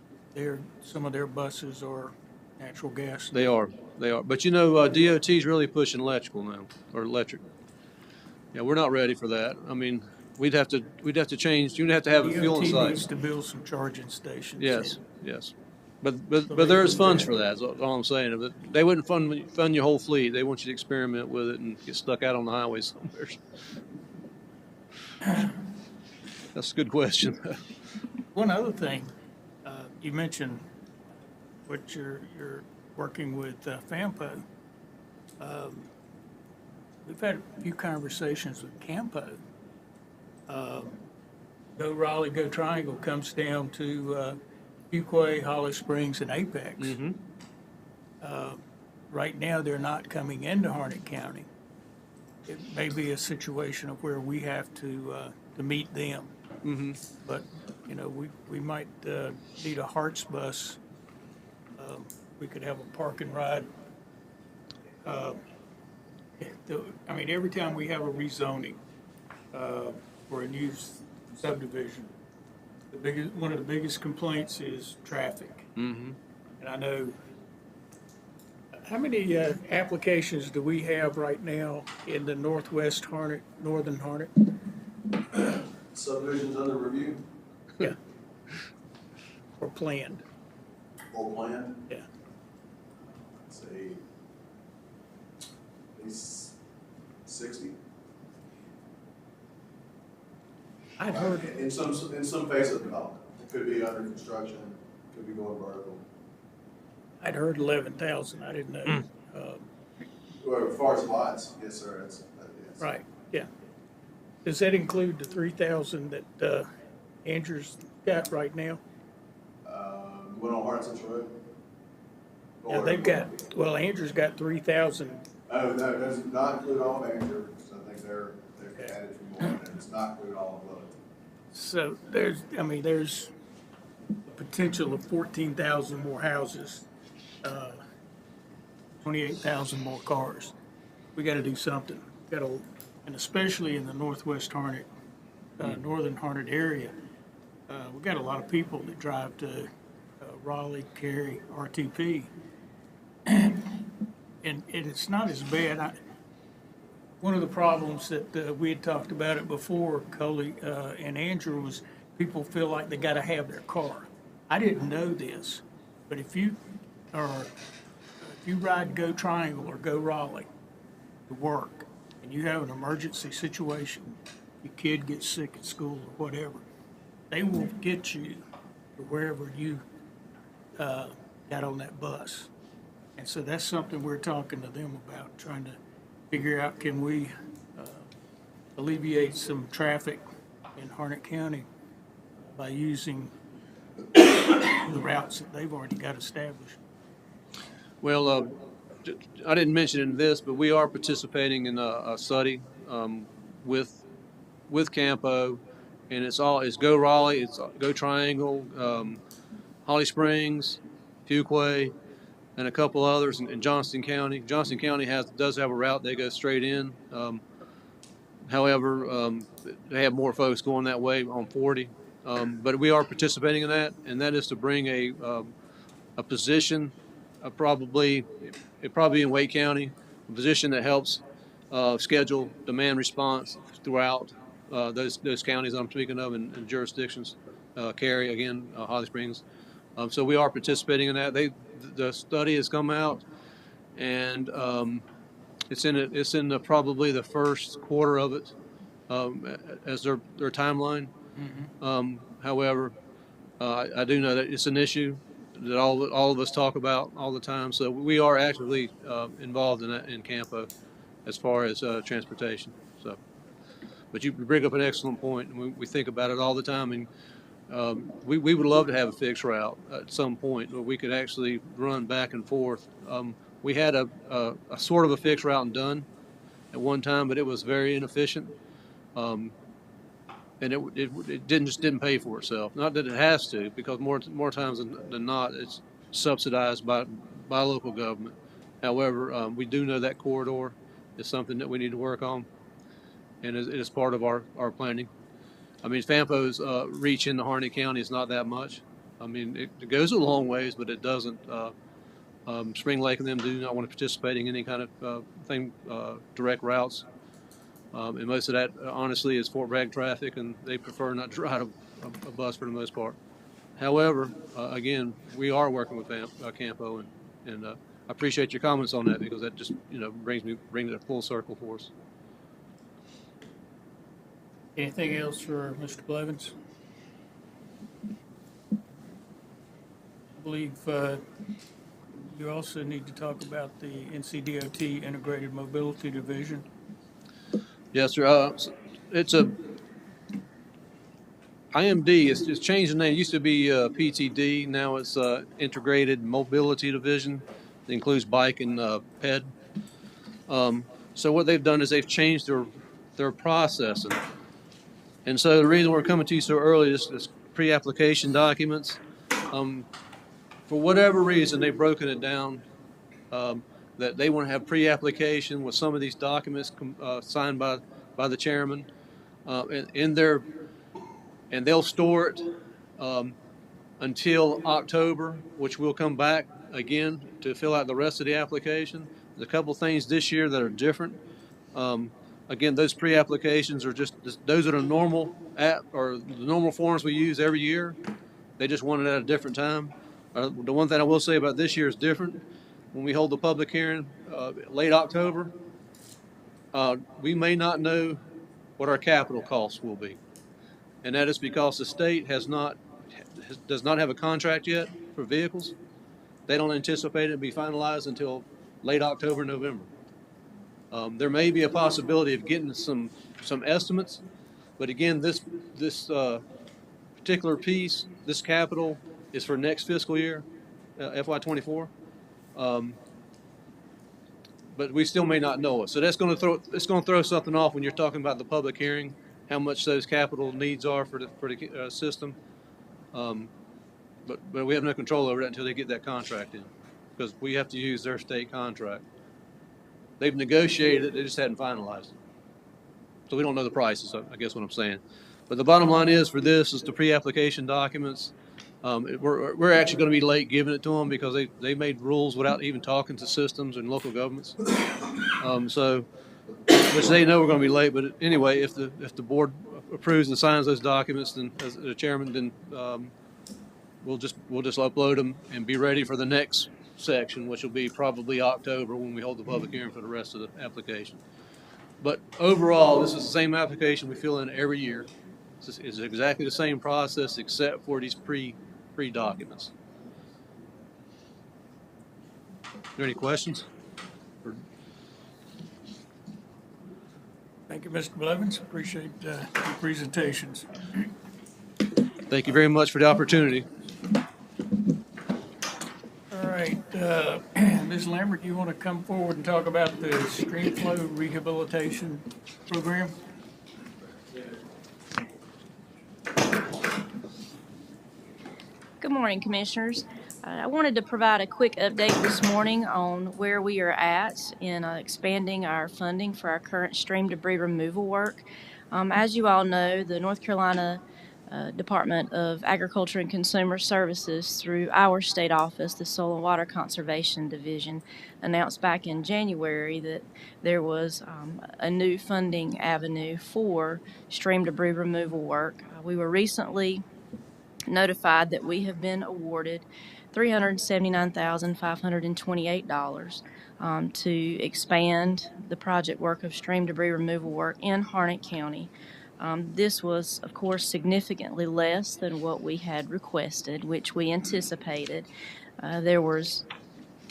Some of their buses are natural gas. They are. But DOT's really pushing electrical now, or electric. Yeah, we're not ready for that. I mean, we'd have to change. You'd have to have a fuel DOT site. needs to build some charging stations. Yes. But there's funds for that. Is all I'm saying. But they wouldn't fund your whole fleet. They want you to experiment with it and get stuck out on the highway somewhere. That's a good question. One other thing, you mentioned what you're working with FAMPO. We've had a few conversations with CAMPO. Go Raleigh, Go Triangle comes down to Fuquay, Holly Springs, and Apex. Mm-hmm. Right now, they're not coming into Harnett County. It may be a situation of where we have to meet them. Mm-hmm. But, we might need a Harts bus. We could have a park and ride. Every time we have a rezoning for a new subdivision, one of the biggest complaints is traffic. Mm-hmm. And I know, how many applications do we have right now in the northwest Harnett, northern Harnett? Subdivisions under review Yeah. Or planned? or planned, Yeah. say, at least 60. I'd heard, In some phase of development. It could be under construction, could be going vertical. I'd heard 11,000. I didn't know Well, as far as lots, yes, sir, it's, yes. Right, yeah. Does that include the 3,000 that Andrew's got right now? Went on Harnett Central Road? Yeah, Or- they've got, well, Andrew's got 3,000. Oh, no, it does not include all of Anchor, so I think they've Okay. added a few more, and it does not include all of Love. So there's a potential of 14,000 more houses, 28,000 more cars. We gotta do something. And especially in the northwest Harnett, northern Harnett area, we got a lot of people that drive to Raleigh, Cary, RTP. And it's not as bad. One of the problems that we had talked about it before, Coley and Andrew, was people feel like they gotta have their car. I didn't know this, but if you ride Go Triangle or Go Raleigh to work, and you have an emergency situation, your kid gets sick at school or whatever, they will get you to wherever you got on that bus. And so that's something we're talking to them about, trying to figure out, can we alleviate some traffic in Harnett County by using the routes that they've already got established. Well, I didn't mention in this, but we are participating in a study with Campo, and it's Go Raleigh, it's Go Triangle, Holly Springs, Fuquay, and a couple others in Johnston County. Johnston County does have a route they go straight in. However, they have more folks going that way on 40. But we are participating in that, and that is to bring a position, probably in Wake County, a position that helps schedule demand response throughout those counties I'm speaking of and jurisdictions. Cary, again, Holly Springs. So we are participating in that. The study has come out, and it's in probably the first quarter of it as their timeline. Mm-hmm. However, I do know that it's an issue that all of us talk about all the time. So we are actively involved in that in Campo as far as transportation. So, but you bring up an excellent point, and we think about it all the time. And we would love to have a fixed route at some point where we could actually run back and forth. We had a sort of a fixed route and done at one time, but it was very inefficient. And it didn't pay for itself. Not that it has to, because more times than not, it's subsidized by local government. However, we do know that corridor is something that we need to work on, and it is part of our planning. I mean, FAMPO's reach into Harnett County is not that much. I mean, it goes a long ways, but it doesn't. Spring Lake and them do not want to participate in any kind of direct routes. And most of that, honestly, is Fort Bragg traffic, and they prefer not to ride a bus for the most part. However, again, we are working with Campo, and I appreciate your comments on that, because that just brings it a full circle for us. Anything else for Mr. Blevins? I believe you also need to talk about the Ncdot Integrated Mobility Division. Yes, sir. It's a IMD. It's changed the name. It used to be PTD. Now it's Integrated Mobility Division. It includes bike and ped. So what they've done is they've changed their processing. And so the reason we're coming to you so early is pre-application documents. For whatever reason, they've broken it down that they want to have pre-application with some of these documents signed by the chairman and they'll store it until October, which we'll come back again to fill out the rest of the application. There's a couple things this year that are different. Again, those pre-applications are those are the normal forms we use every year. They just want it at a different time. The one thing I will say about this year is different. When we hold the public hearing late October, we may not know what our capital costs will be. And that is because the state does not have a contract yet for vehicles. They don't anticipate it to be finalized until late October, November. There may be a possibility of getting some estimates, but again, this particular piece, this capital is for next fiscal year, FY24. But we still may not know it. So it's going to throw something off when you're talking about the public hearing, how much those capital needs are for the system. But we have no control over that until they get that contract in, because we have to use their state contract. They've negotiated it, they just hadn't finalized it. So we don't know the prices, I guess what I'm saying. But the bottom line is for this is the pre-application documents. We're actually going to be late giving it to them because they made rules without even talking to systems and local governments. So, which they know we're going to be late. But anyway, if the board approves and signs those documents, then as the chairman, then we'll just upload them and be ready for the next section, which will be probably October when we hold the public hearing for the rest of the application. But overall, this is the same application we fill in every year. It's exactly the same process except for these pre-documents. Are there any questions? Thank you, Mr. Blevins. Appreciate your presentations. Thank you very much for the opportunity. All right, Ms. Lambert, you want to come forward and talk about the stream flow rehabilitation program? Good morning, Commissioners. I wanted to provide a quick update this morning on where we are at in expanding our funding for our current stream debris removal work. As you all know, the North Carolina Department of Agriculture and Consumer Services, through our state office, the Soil and Water Conservation Division, announced back in January that there was a new funding avenue for stream debris removal work. We were recently notified that we have been awarded $379,528 to expand the project work of stream debris removal work in Harnett County. This was, of course, significantly less than what we had requested, which we anticipated. There was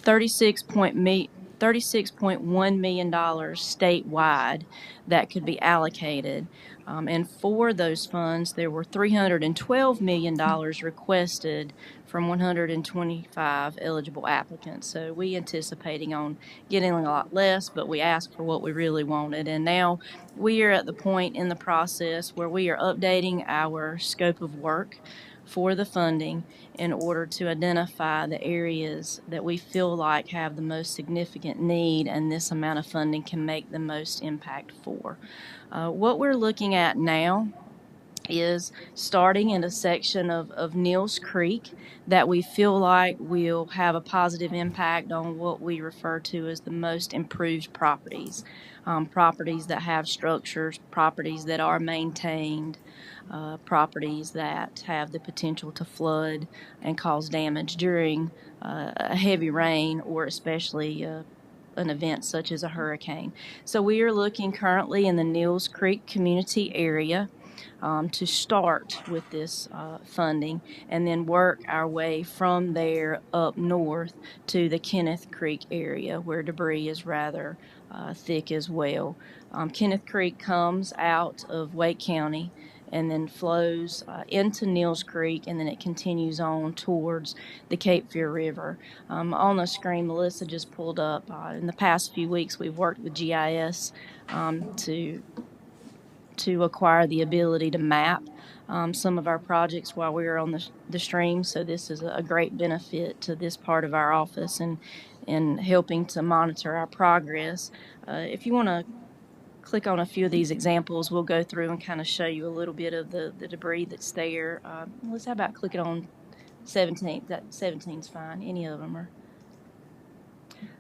$36.1 million statewide that could be allocated. And for those funds, there were $312 million requested from 125 eligible applicants. So we anticipating on getting a lot less, but we asked for what we really wanted. And now we are at the point in the process where we are updating our scope of work for the funding in order to identify the areas that we feel like have the most significant need and this amount of funding can make the most impact for. What we're looking at now is starting in a section of Neals Creek that we feel like will have a positive impact on what we refer to as the most improved properties. Properties that have structures, properties that are maintained, properties that have the potential to flood and cause damage during a heavy rain or especially an event such as a hurricane. So we are looking currently in the Neals Creek community area to start with this funding and then work our way from there up north to the Kenneth Creek area where debris is rather thick as well. Kenneth Creek comes out of Wake County and then flows into Neals Creek, and then it continues on towards the Cape Fear River. On the screen, Melissa just pulled up. In the past few weeks, we've worked with GIS to acquire the ability to map some of our projects while we are on the stream. So this is a great benefit to this part of our office and helping to monitor our progress. If you want to click on a few of these examples, we'll go through and kind of show you a little bit of the debris that's there. Let's how about clicking on 17. That 17's fine. Any of them are.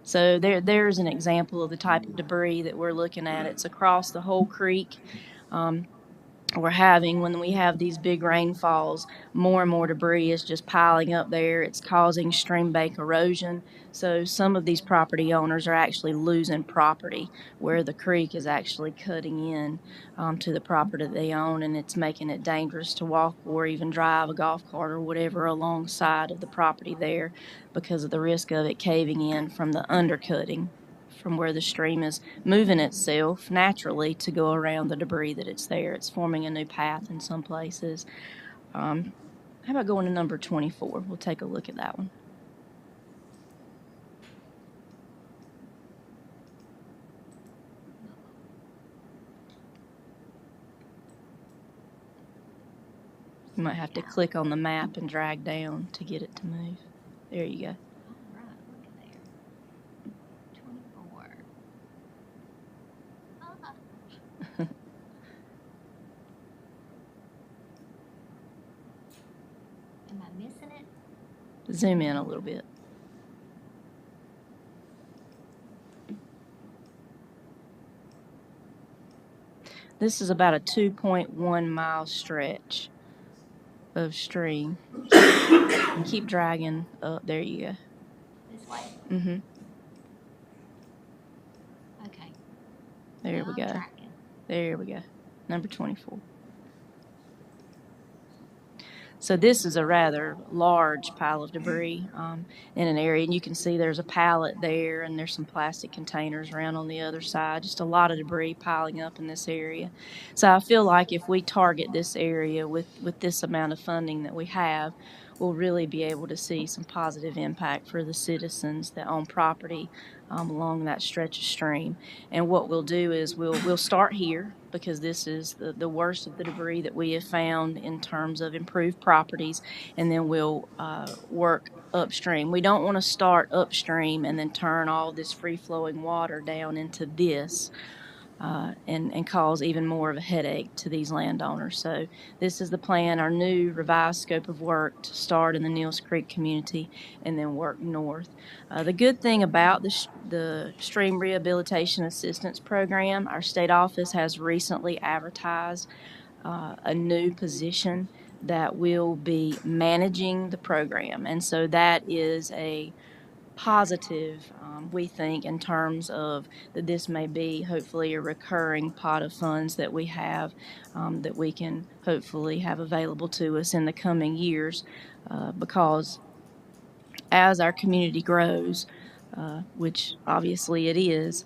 So there's an example of the type of debris that we're looking at. It's across the whole creek. we're having when we have these big rainfalls, more and more debris is just piling up there. It's causing stream bank erosion. So some of these property owners are actually losing property where the creek is actually cutting in to the property they own, and it's making it dangerous to walk or even drive a golf cart or whatever alongside of the property there because of the risk of it caving in from the undercutting from where the stream is moving itself naturally to go around the debris that it's there. It's forming a new path in some places. How about going to number 24? We'll take a look at that one. You might have to click on the map and drag down to get it to move. There you go. Right, look at there. 24. Am I missing it? Zoom in a little bit. This is about a 2.1 mile stretch of stream. Keep dragging up. There you go. This way? Mm-hmm. Okay. There Now we I'm go. tracking. There we go. Number 24. So this is a rather large pile of debris in an area, and you can see there's a pallet there, and there's some plastic containers around on the other side. Just a lot of debris piling up in this area. So I feel like if we target this area with this amount of funding that we have, we'll really be able to see some positive impact for the citizens that own property along that stretch of stream. And what we'll do is we'll start here because this is the worst of the debris that we have found in terms of improved properties, and then we'll work upstream. We don't want to start upstream and then turn all this free-flowing water down into this and cause even more of a headache to these landowners. So this is the plan, our new revised scope of work to start in the Neals Creek community and then work north. The good thing about the Stream Rehabilitation Assistance Program, our state office has recently advertised a new position that will be managing the program. And so that is a positive, we think, in terms of that this may be hopefully a recurring pot of funds that we have that we can hopefully have available to us in the coming years because as our community grows, which obviously it is,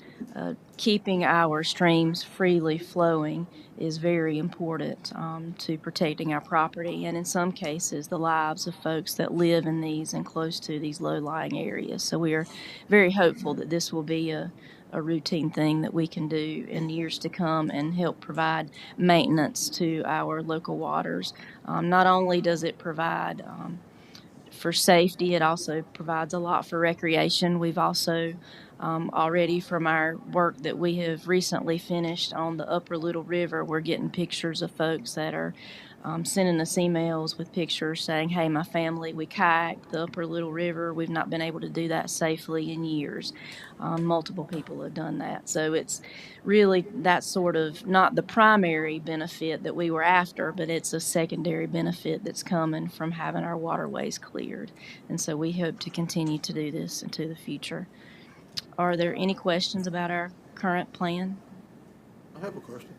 keeping our streams freely flowing is very important to protecting our property and in some cases the lives of folks that live in these and close to these low-lying areas. So we are very hopeful that this will be a routine thing that we can do in years to come and help provide maintenance to our local waters. Not only does it provide for safety, it also provides a lot for recreation. We've also already, from our work that we have recently finished on the Upper Little River, we're getting pictures of folks that are sending us emails with pictures saying, hey, my family, we kayaked the Upper Little River. We've not been able to do that safely in years. Multiple people have done that. So it's really that sort of not the primary benefit that we were after, but it's a secondary benefit that's coming from having our waterways cleared. And so we hope to continue to do this into the future. Are there any questions about our current plan? I have a question.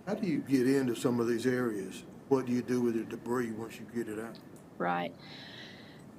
How do you get into some of these areas? What do you do with the debris once you get it out? Right.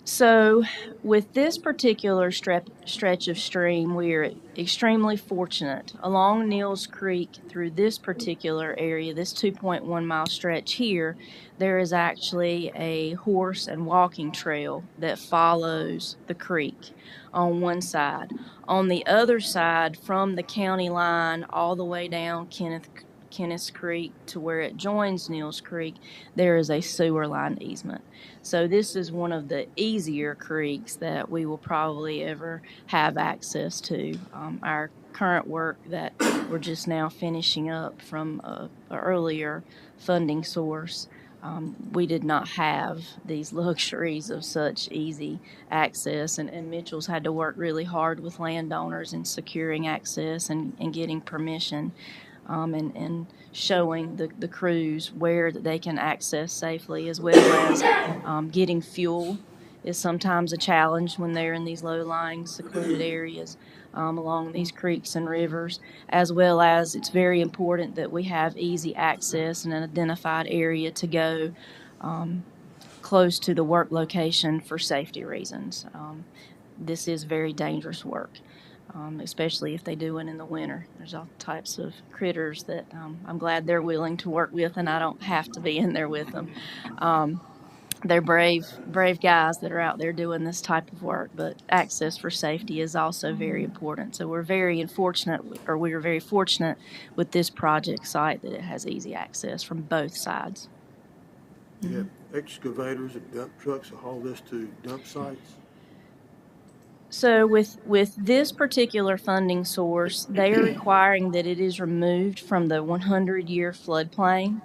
So with this particular stretch of stream, we are extremely fortunate. Along Neals Creek through this particular area, this 2.1 mile stretch here, there is actually a horse and walking trail that follows the creek on one side. On the other side, from the county line all the way down Kenneth Creek to where it joins Neals Creek, there is a sewer line easement. So this is one of the easier creeks that we will probably ever have access to. Our current work that we're just now finishing up from an earlier funding source, we did not have these luxuries of such easy access, and Mitchell's had to work really hard with landowners in securing access and getting permission. and showing the crews where that they can access safely, as well as getting fuel is sometimes a challenge when they're in these low-lying, secluded areas along these creeks and rivers, as well as it's very important that we have easy access and an identified area to go close to the work location for safety reasons. This is very dangerous work, especially if they do it in the winter. There's all types of critters that I'm glad they're willing to work with, and I don't have to be in there with them. They're brave guys that are out there doing this type of work, but access for safety is also very important. So we are very fortunate with this project site that it has easy access from both sides. You have excavators and dump trucks to haul this to dump sites. So with this particular funding source, they are requiring that it is removed from the 100-year floodplain.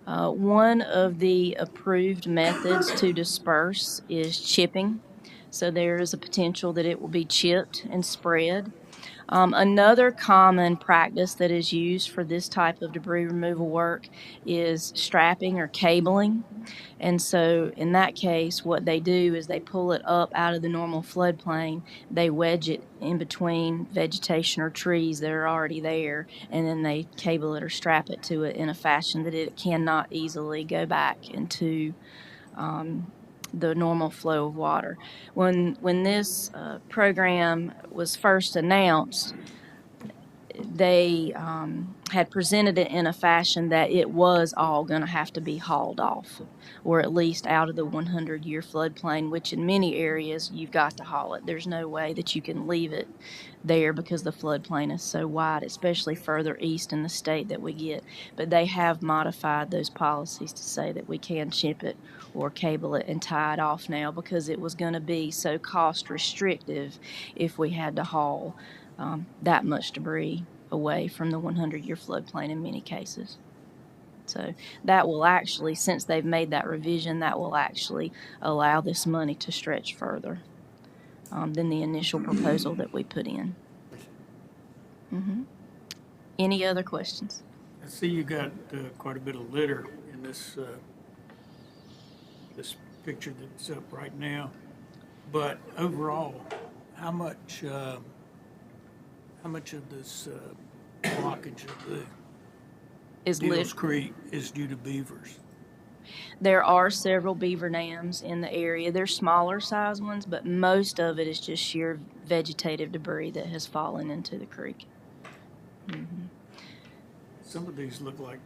One of the approved methods to disperse is chipping. So there is a potential that it will be chipped and spread. Another common practice that is used for this type of debris removal work is strapping or cabling. And so in that case, what they do is they pull it up out of the normal floodplain, they wedge it in between vegetation or trees that are already there, and then they cable it or strap it to it in a fashion that it cannot easily go back into the normal flow of water. When this program was first announced, they had presented it in a fashion that it was all going to have to be hauled off, or at least out of the 100-year floodplain, which in many areas you've got to haul it. There's no way that you can leave it there because the floodplain is so wide, especially further east in the state that we get. But they have modified those policies to say that we can chip it or cable it and tie it off now, because it was going to be so cost restrictive if we had to haul that much debris away from the 100-year floodplain in many cases. So that will actually, since they've made that revision, that will actually allow this money to stretch further than the initial proposal that we put in. Any other questions? I see you got quite a bit of litter in this this picture that's up right now, but overall, how much of this blockage of the Deals Creek is due to beavers? There are several beaver dams in the area. They're smaller size ones, but most of it is just sheer vegetative debris that has fallen into the creek. Some of these look like,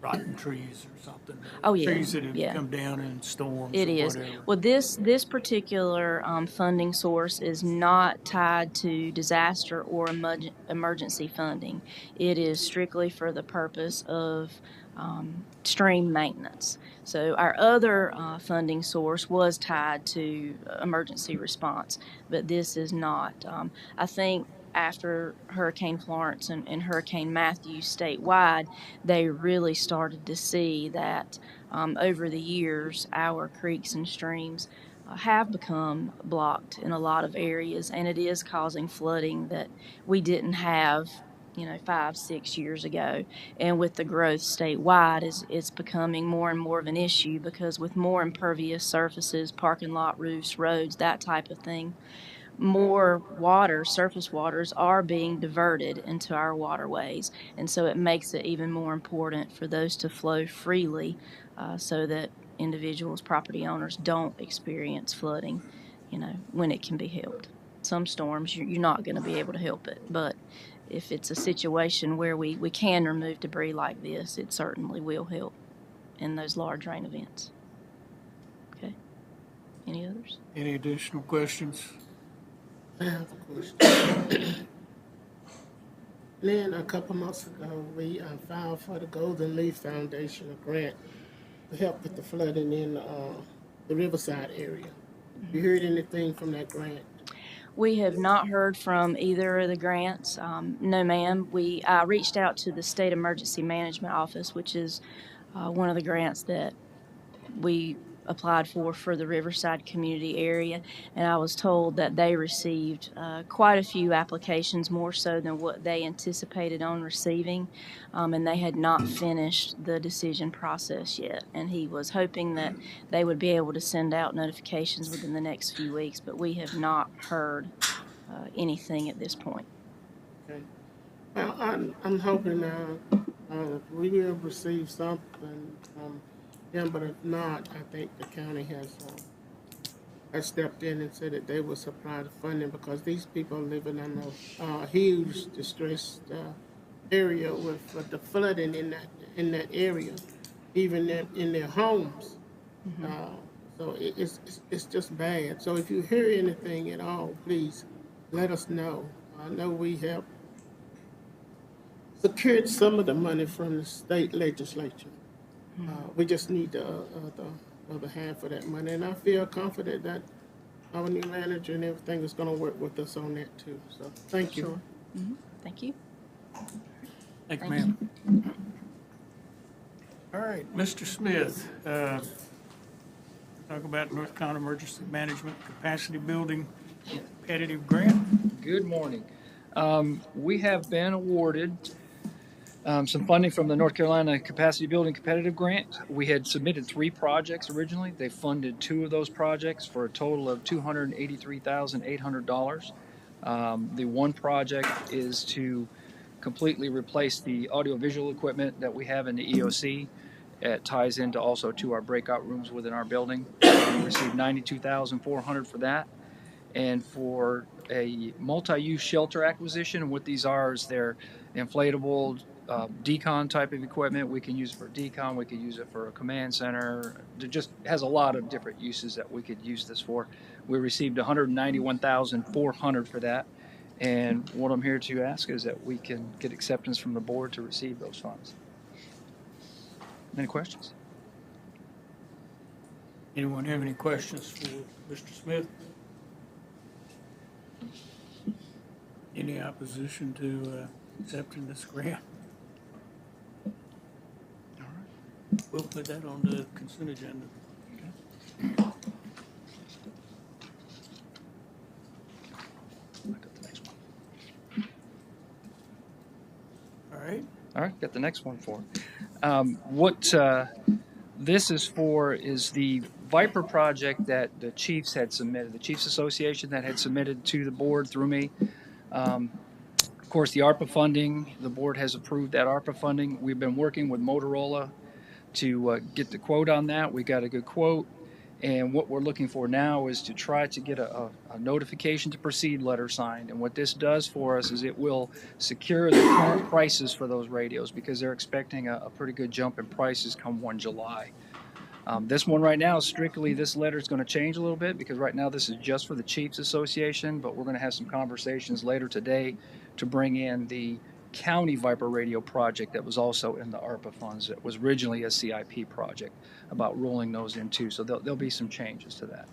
rotten trees or something. Oh, yeah. Trees that have Yeah. come down in storms It or is. whatever. Well, this particular funding source is not tied to disaster or emergency funding. It is strictly for the purpose of stream maintenance. So our other funding source was tied to emergency response, but this is not. I think after Hurricane Florence and Hurricane Matthew statewide, they really started to see that over the years, our creeks and streams have become blocked in a lot of areas, and it is causing flooding that we didn't have 5-6 years ago. And with the growth statewide, it's becoming more and more of an issue, because with more impervious surfaces, parking lot roofs, roads, that type of thing, more water, surface waters, are being diverted into our waterways. And so it makes it even more important for those to flow freely so that individuals, property owners, don't experience flooding, when it can be helped. Some storms, you're not going to be able to help it. But if it's a situation where we can remove debris like this, it certainly will help in those large rain events. Okay. Any others? Any additional questions? I have a question. Lynn, a couple months ago, we filed for the Golden Leaf Foundation a grant to help with the flooding in the Riverside area. You heard anything from that grant? We have not heard from either of the grants. No, ma'am. I reached out to the State Emergency Management Office, which is one of the grants that we applied for the Riverside community area, and I was told that they received quite a few applications, more so than what they anticipated on receiving, and they had not finished the decision process yet. And he was hoping that they would be able to send out notifications within the next few weeks, but we have not heard anything at this point. Okay. Well, I'm hoping we will receive something from them, but if not, I think the county has stepped in and said that they will supply the funding, because these people are living in a huge distressed area with the flooding in that area, even in their homes. So it's just bad. So if you hear anything at all, please let us know. I know we have secured some of the money from the state legislature. We just need the other half of that money, and I feel confident that our new manager and everything is going to work with us on that too. So thank you. Sure. Thank you. Thank you, Thank ma'am. All right, Mr. Smith, talk about North Carolina Emergency Management Capacity Building Competitive Grant. Good morning. We have been awarded some funding from the North Carolina Capacity Building Competitive Grant. We had submitted 3 projects originally. They funded 2 of those projects for a total of $283,800. The one project is to completely replace the audiovisual equipment that we have in the EOC. It ties into also to our breakout rooms within our building. We received $92,400 for that. And for a multi-use shelter acquisition, what these are is they're inflatable decon type of equipment. We can use it for decon, we could use it for a command center. It just has a lot of different uses that we could use this for. We received $191,400 for that. And what I'm here to ask is that we can get acceptance from the board to receive those funds. Any questions? Anyone have any questions for Mr. Smith? Any opposition to accepting this grant? All right, we'll put that on the consent agenda. All right, got the next one for. What this is for is the Viper project that the Chiefs had submitted, the Chiefs Association that had submitted to the board through me. Of course, the ARPA funding, the board has approved that ARPA funding. We've been working with Motorola to get the quote on that. We got a good quote. And what we're looking for now is to try to get a notification to proceed letter signed. And what this does for us is it will secure the current prices for those radios, because they're expecting a pretty good jump in prices come 1 July. This one right now, strictly, this letter is going to change a little bit, because right now this is just for the Chiefs Association, but we're going to have some conversations later today to bring in the county Viper radio project that was also in the ARPA funds. It was originally a CIP project, about rolling those in too. So there'll be some changes to that.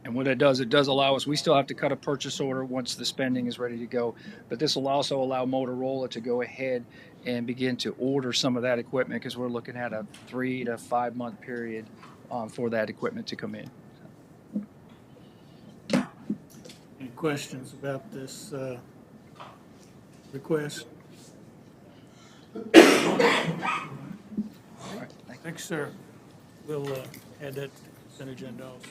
And what it does allow us, we still have to cut a purchase order once the spending is ready to go, but this will also allow Motorola to go ahead and begin to order some of that equipment, because we're looking at a 3 to 5 month period for that equipment to come in. Any questions about this request? All right, Thanks, sir. We'll add that to the consent agenda also.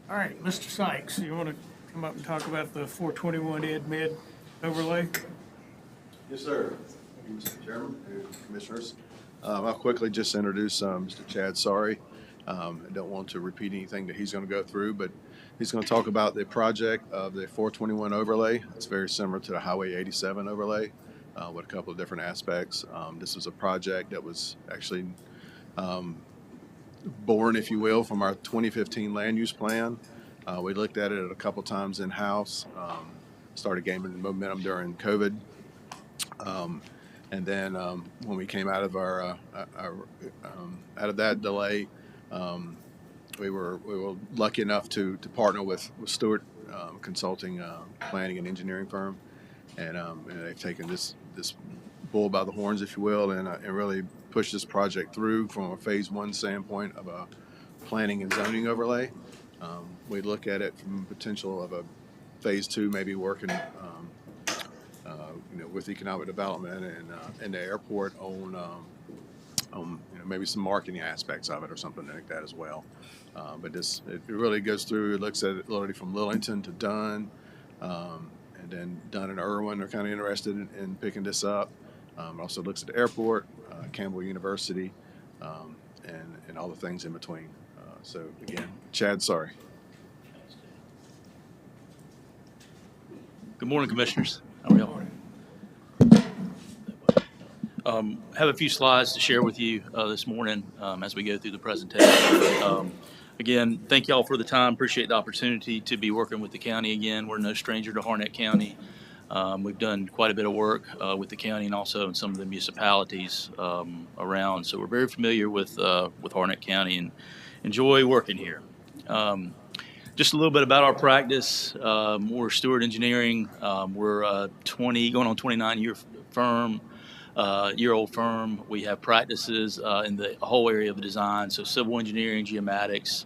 All right, Mr. Sykes, you want to come up and talk about the 421 Ed Med overlay? Yes, sir. Thank you, Mr. Chairman and Commissioners. I'll quickly just introduce Mr. Chad Sorry. I don't want to repeat anything that he's going to go through, but he's going to talk about the project of the 421 overlay. It's very similar to the Highway 87 overlay with a couple of different aspects. This was a project that was actually born, if you will, from our 2015 land use plan. We looked at it a couple times in-house, started gaining momentum during COVID. And then when we came out of out of that delay, we were lucky enough to partner with Stewart Consulting, planning and engineering firm, and they've taken this bull by the horns, if you will, and really push this project through from a phase 1 standpoint of a planning and zoning overlay. We look at it from potential of a phase 2, maybe working, with economic development and the airport on maybe some marketing aspects of it or something like that as well. But it really goes through. It looks at it literally from Lillington to Dunn, and then Dunn and Irwin are kind of interested in picking this up. Also looks at the airport, Campbell University, and all the things in between. So again, Chad, sorry. Good morning, Commissioners. How are y'all? Have a few slides to share with you this morning as we go through the presentation. Again, thank y'all for the time. Appreciate the opportunity to be working with the county again. We're no stranger to Harnett County. We've done quite a bit of work with the county and also in some of the municipalities around. So we're very familiar with Harnett County and enjoy working here. Just a little bit about our practice. We're Stewart Engineering. We're a going on 29-year firm. Year-old firm. We have practices in the whole area of design, so civil engineering, geomatics,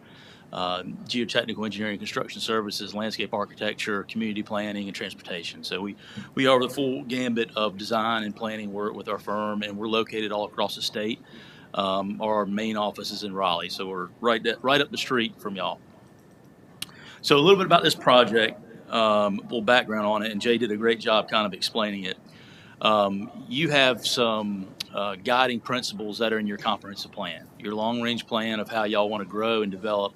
geotechnical engineering, construction services, landscape architecture, community planning, and transportation. So we are the full gambit of design and planning work with our firm, and we're located all across the state. Our main office is in Raleigh, so we're right up the street from y'all. So a little bit about this project, a little background on it, and Jay did a great job kind of explaining it. You have some guiding principles that are in your comprehensive plan, your long-range plan of how y'all want to grow and develop.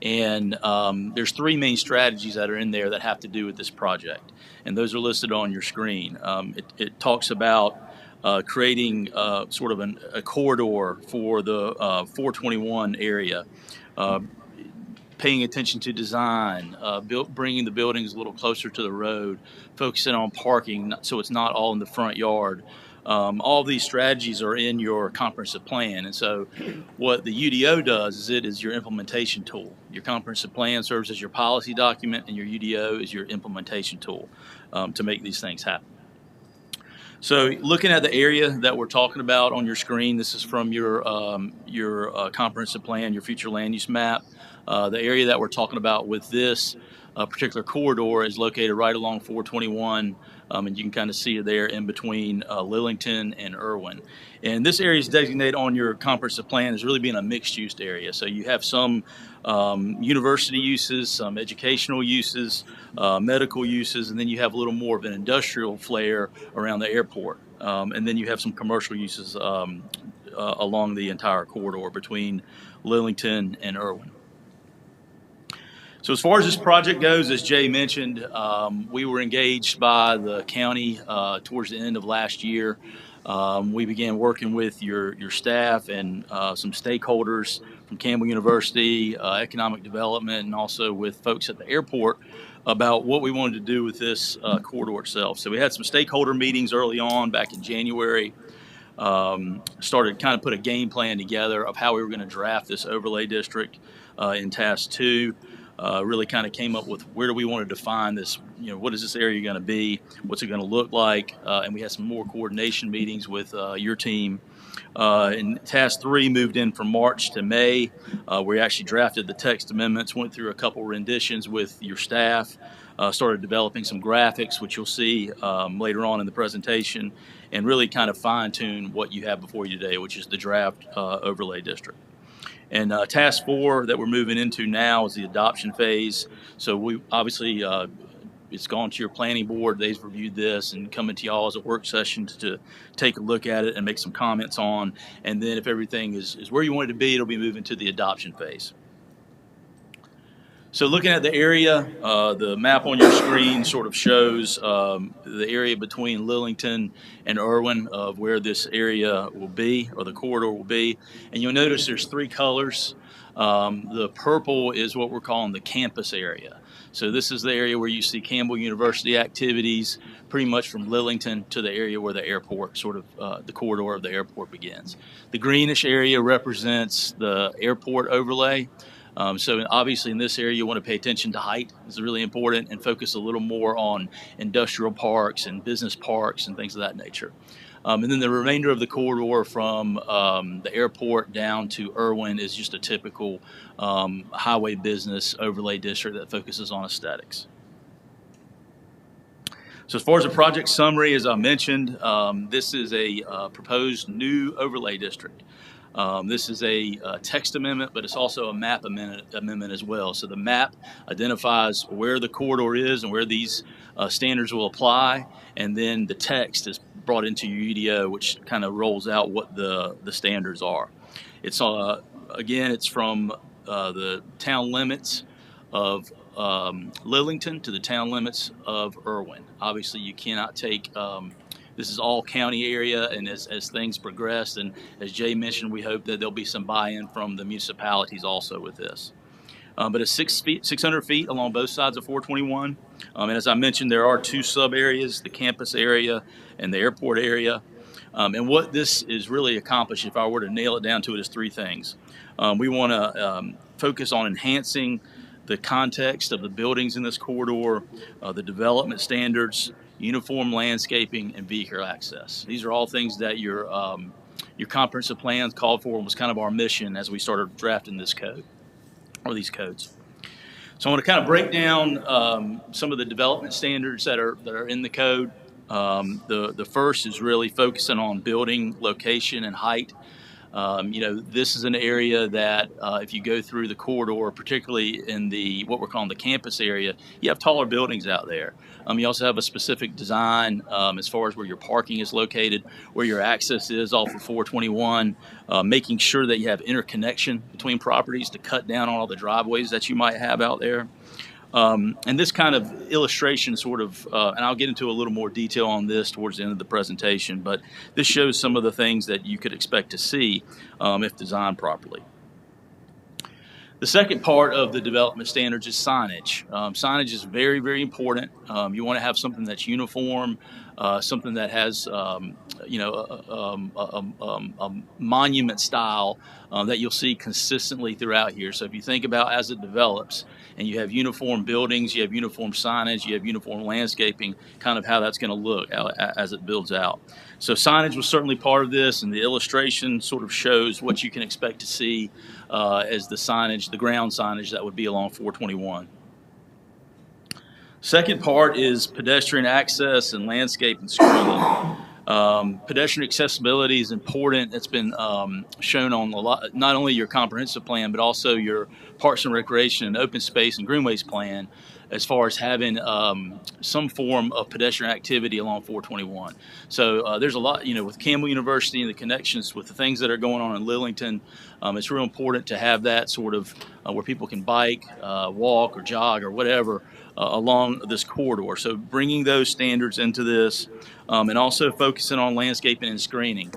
And there's 3 main strategies that are in there that have to do with this project. And those are listed on your screen. It talks about creating sort of a corridor for the 421 area, paying attention to design, bringing the buildings a little closer to the road, focusing on parking so it's not all in the front yard. All of these strategies are in your comprehensive plan. And so what the UDO does is it is your implementation tool. Your comprehensive plan serves as your policy document, and your UDO is your implementation tool to make these things happen. So looking at the area that we're talking about on your screen, this is from your comprehensive plan, your future land use map. The area that we're talking about with this particular corridor is located right along 421, and you can kind of see it there in between Lillington and Irwin. And this area is designated on your comprehensive plan as really being a mixed-use area. So you have some university uses, some educational uses, medical uses, and then you have a little more of an industrial flair around the airport. And then you have some commercial uses along the entire corridor between Lillington and Irwin. So as far as this project goes, as Jay mentioned, we were engaged by the county towards the end of last year. We began working with your staff and some stakeholders from Campbell University, economic development, and also with folks at the airport about what we wanted to do with this corridor itself. So we had some stakeholder meetings early on back in January. Started kind of put a game plan together of how we were going to draft this overlay district in Task 2. Really kind of came up with where do we want to define this, what is this area going to be, what's it going to look like, and we had some more coordination meetings with your team. And Task 3 moved in from March to May. We actually drafted the text amendments, went through a couple renditions with your staff, started developing some graphics, which you'll see later on in the presentation, and really kind of fine-tune what you have before you today, which is the draft overlay district. And Task 4 that we're moving into now is the adoption phase. So we obviously, it's gone to your planning board. They've reviewed this and coming to y'all as a work session to take a look at it and make some comments on. And then if everything is where you want it to be, it'll be moving to the adoption phase. So looking at the area, the map on your screen sort of shows the area between Lillington and Irwin of where this area will be, or the corridor will be. And you'll notice there's 3 colors. The purple is what we're calling the campus area. So this is the area where you see Campbell University activities, pretty much from Lillington to the area where the airport, sort of the corridor of the airport begins. The greenish area represents the airport overlay. So obviously in this area, you want to pay attention to height. It's really important, and focus a little more on industrial parks and business parks and things of that nature. And then the remainder of the corridor from the airport down to Irwin is just a typical highway business overlay district that focuses on aesthetics. So as far as the project summary, as I mentioned, this is a proposed new overlay district. This is a text amendment, but it's also a map amendment as well. So the map identifies where the corridor is and where these standards will apply, and then the text is brought into your UDO, which kind of rolls out what the standards are. It's again, it's from the town limits of Lillington to the town limits of Irwin. Obviously, you cannot take this is all county area, and as things progress, and as Jay mentioned, we hope that there'll be some buy-in from the municipalities also with this. But it's 600 feet along both sides of 421. And as I mentioned, there are two sub areas, the campus area and the airport area. And what this is really accomplished, if I were to nail it down to it, is three things. We want to focus on enhancing the context of the buildings in this corridor, the development standards, uniform landscaping, and vehicular access. These are all things that your comprehensive plans called for, and was kind of our mission as we started drafting this code, or these codes. So I want to kind of break down some of the development standards that are in the code. The first is really focusing on building location and height. This is an area that if you go through the corridor, particularly in what we're calling the campus area, you have taller buildings out there. You also have a specific design as far as where your parking is located, where your access is off of 421, making sure that you have interconnection between properties to cut down on all the driveways that you might have out there. And this kind of illustration sort of, and I'll get into a little more detail on this towards the end of the presentation, but this shows some of the things that you could expect to see if designed properly. The second part of the development standards is signage. Signage is very, very important. You want to have something that's uniform, something that has, a monument style that you'll see consistently throughout here. So if you think about as it develops, and you have uniform buildings, you have uniform signage, you have uniform landscaping, kind of how that's going to look as it builds out. So signage was certainly part of this, and the illustration sort of shows what you can expect to see as the signage, the ground signage that would be along 421. Second part is pedestrian access and landscape and screening. Pedestrian accessibility is important. It's been shown on not only your comprehensive plan, but also your Parks and Recreation and Open Space and Greenways plan, as far as having some form of pedestrian activity along 421. So there's a lot, with Campbell University and the connections with the things that are going on in Lillington, it's real important to have that sort of where people can bike, walk, or jog, or whatever along this corridor. So bringing those standards into this, and also focusing on landscaping and screening.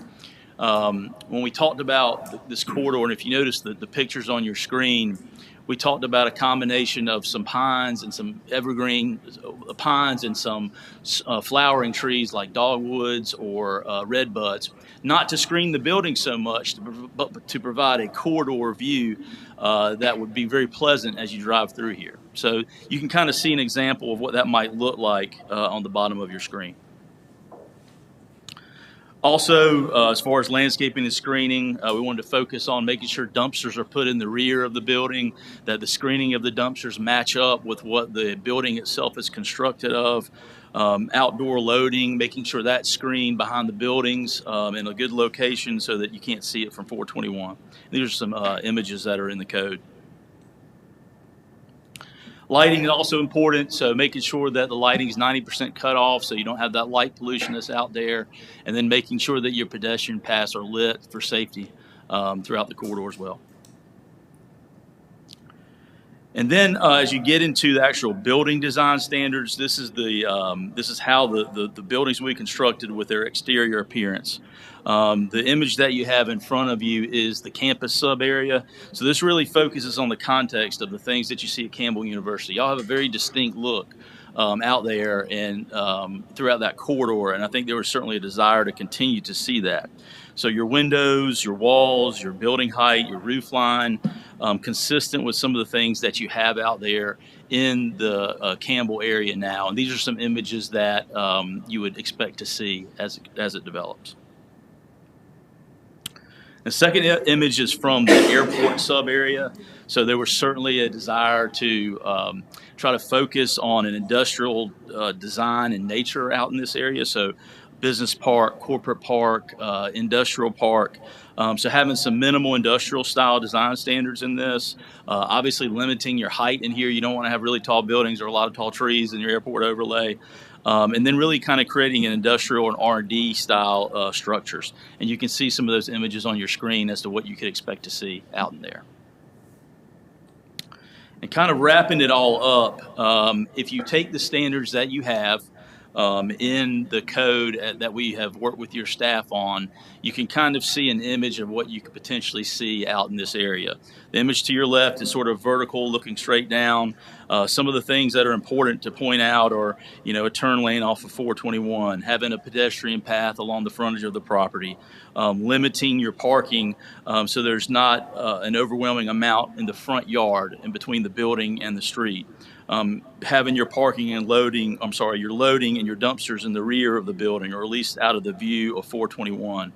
When we talked about this corridor, and if you notice the pictures on your screen, we talked about a combination of some pines and some evergreen pines and some flowering trees like dogwoods or redbuds, not to screen the building so much, but to provide a corridor view that would be very pleasant as you drive through here. So you can kind of see an example of what that might look like on the bottom of your screen. Also, as far as landscaping and screening, we wanted to focus on making sure dumpsters are put in the rear of the building, that the screening of the dumpsters match up with what the building itself is constructed of. Outdoor loading, making sure that's screened behind the buildings in a good location so that you can't see it from 421. These are some images that are in the code. Lighting is also important, so making sure that the lighting is 90% cut off so you don't have that light pollution that's out there, and then making sure that your pedestrian paths are lit for safety throughout the corridor as well. And then as you get into the actual building design standards, this is how the buildings will be constructed with their exterior appearance. The image that you have in front of you is the campus sub area. So this really focuses on the context of the things that you see at Campbell University. Y'all have a very distinct look out there and throughout that corridor. And I think there was certainly a desire to continue to see that. So your windows, your walls, your building height, your roof line, consistent with some of the things that you have out there in the Campbell area now. And these are some images that you would expect to see as it develops. The second image is from the airport sub area. So there was certainly a desire to try to focus on an industrial design and nature out in this area. So business park, corporate park, industrial park. So having some minimal industrial style design standards in this, obviously limiting your height in here. You don't want to have really tall buildings or a lot of tall trees in your airport overlay. And then really kind of creating an industrial and R&D style structures. And you can see some of those images on your screen as to what you could expect to see out in there. And kind of wrapping it all up, if you take the standards that you have in the code that we have worked with your staff on, you can kind of see an image of what you could potentially see out in this area. The image to your left is sort of vertical, looking straight down. Some of the things that are important to point out are, a turn lane off of 421, having a pedestrian path along the frontage of the property, limiting your parking so there's not an overwhelming amount in the front yard in between the building and the street. Having your parking and loading, your loading and your dumpsters in the rear of the building, or at least out of the view of 421.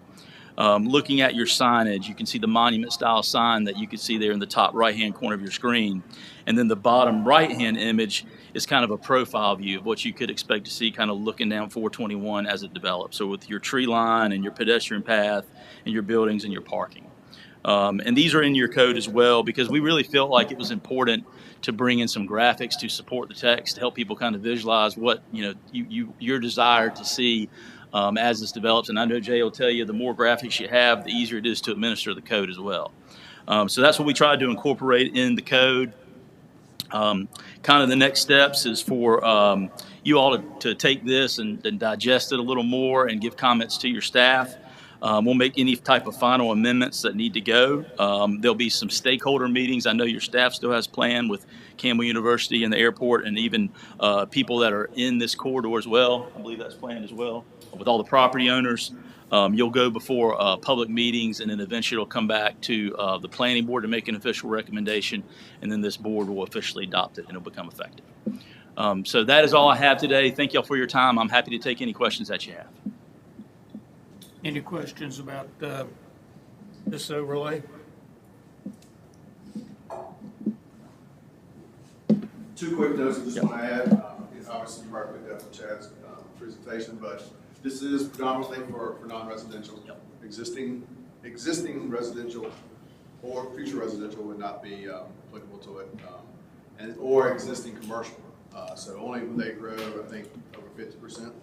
Looking at your signage, you can see the monument style sign that you can see there in the top right-hand corner of your screen. And then the bottom right-hand image is kind of a profile view of what you could expect to see kind of looking down 421 as it develops. So with your tree line and your pedestrian path and your buildings and your parking. And these are in your code as well, because we really felt like it was important to bring in some graphics to support the text, to help people kind of visualize what your desire to see as this develops. And I know Jay will tell you, the more graphics you have, the easier it is to administer the code as well. So that's what we tried to incorporate in the code. Kind of the next steps is for you all to take this and digest it a little more and give comments to your staff. We'll make any type of final amendments that need to go. There'll be some stakeholder meetings. I know your staff still has planned with Campbell University and the airport, and even people that are in this corridor as well. I believe that's planned as well, with all the property owners. You'll go before public meetings, and then eventually it'll come back to the planning board to make an official recommendation, and then this board will officially adopt it and it'll become effective. So that is all I have today. Thank y'all for your time. I'm happy to take any questions that you have. Any questions about this overlay? Two quick notes I just want to add. Obviously, you already picked up on Chad's presentation, but this is predominantly for non-residential. Existing residential or future residential would not be applicable to it, or existing commercial. So only when they grow, I think, over 50%.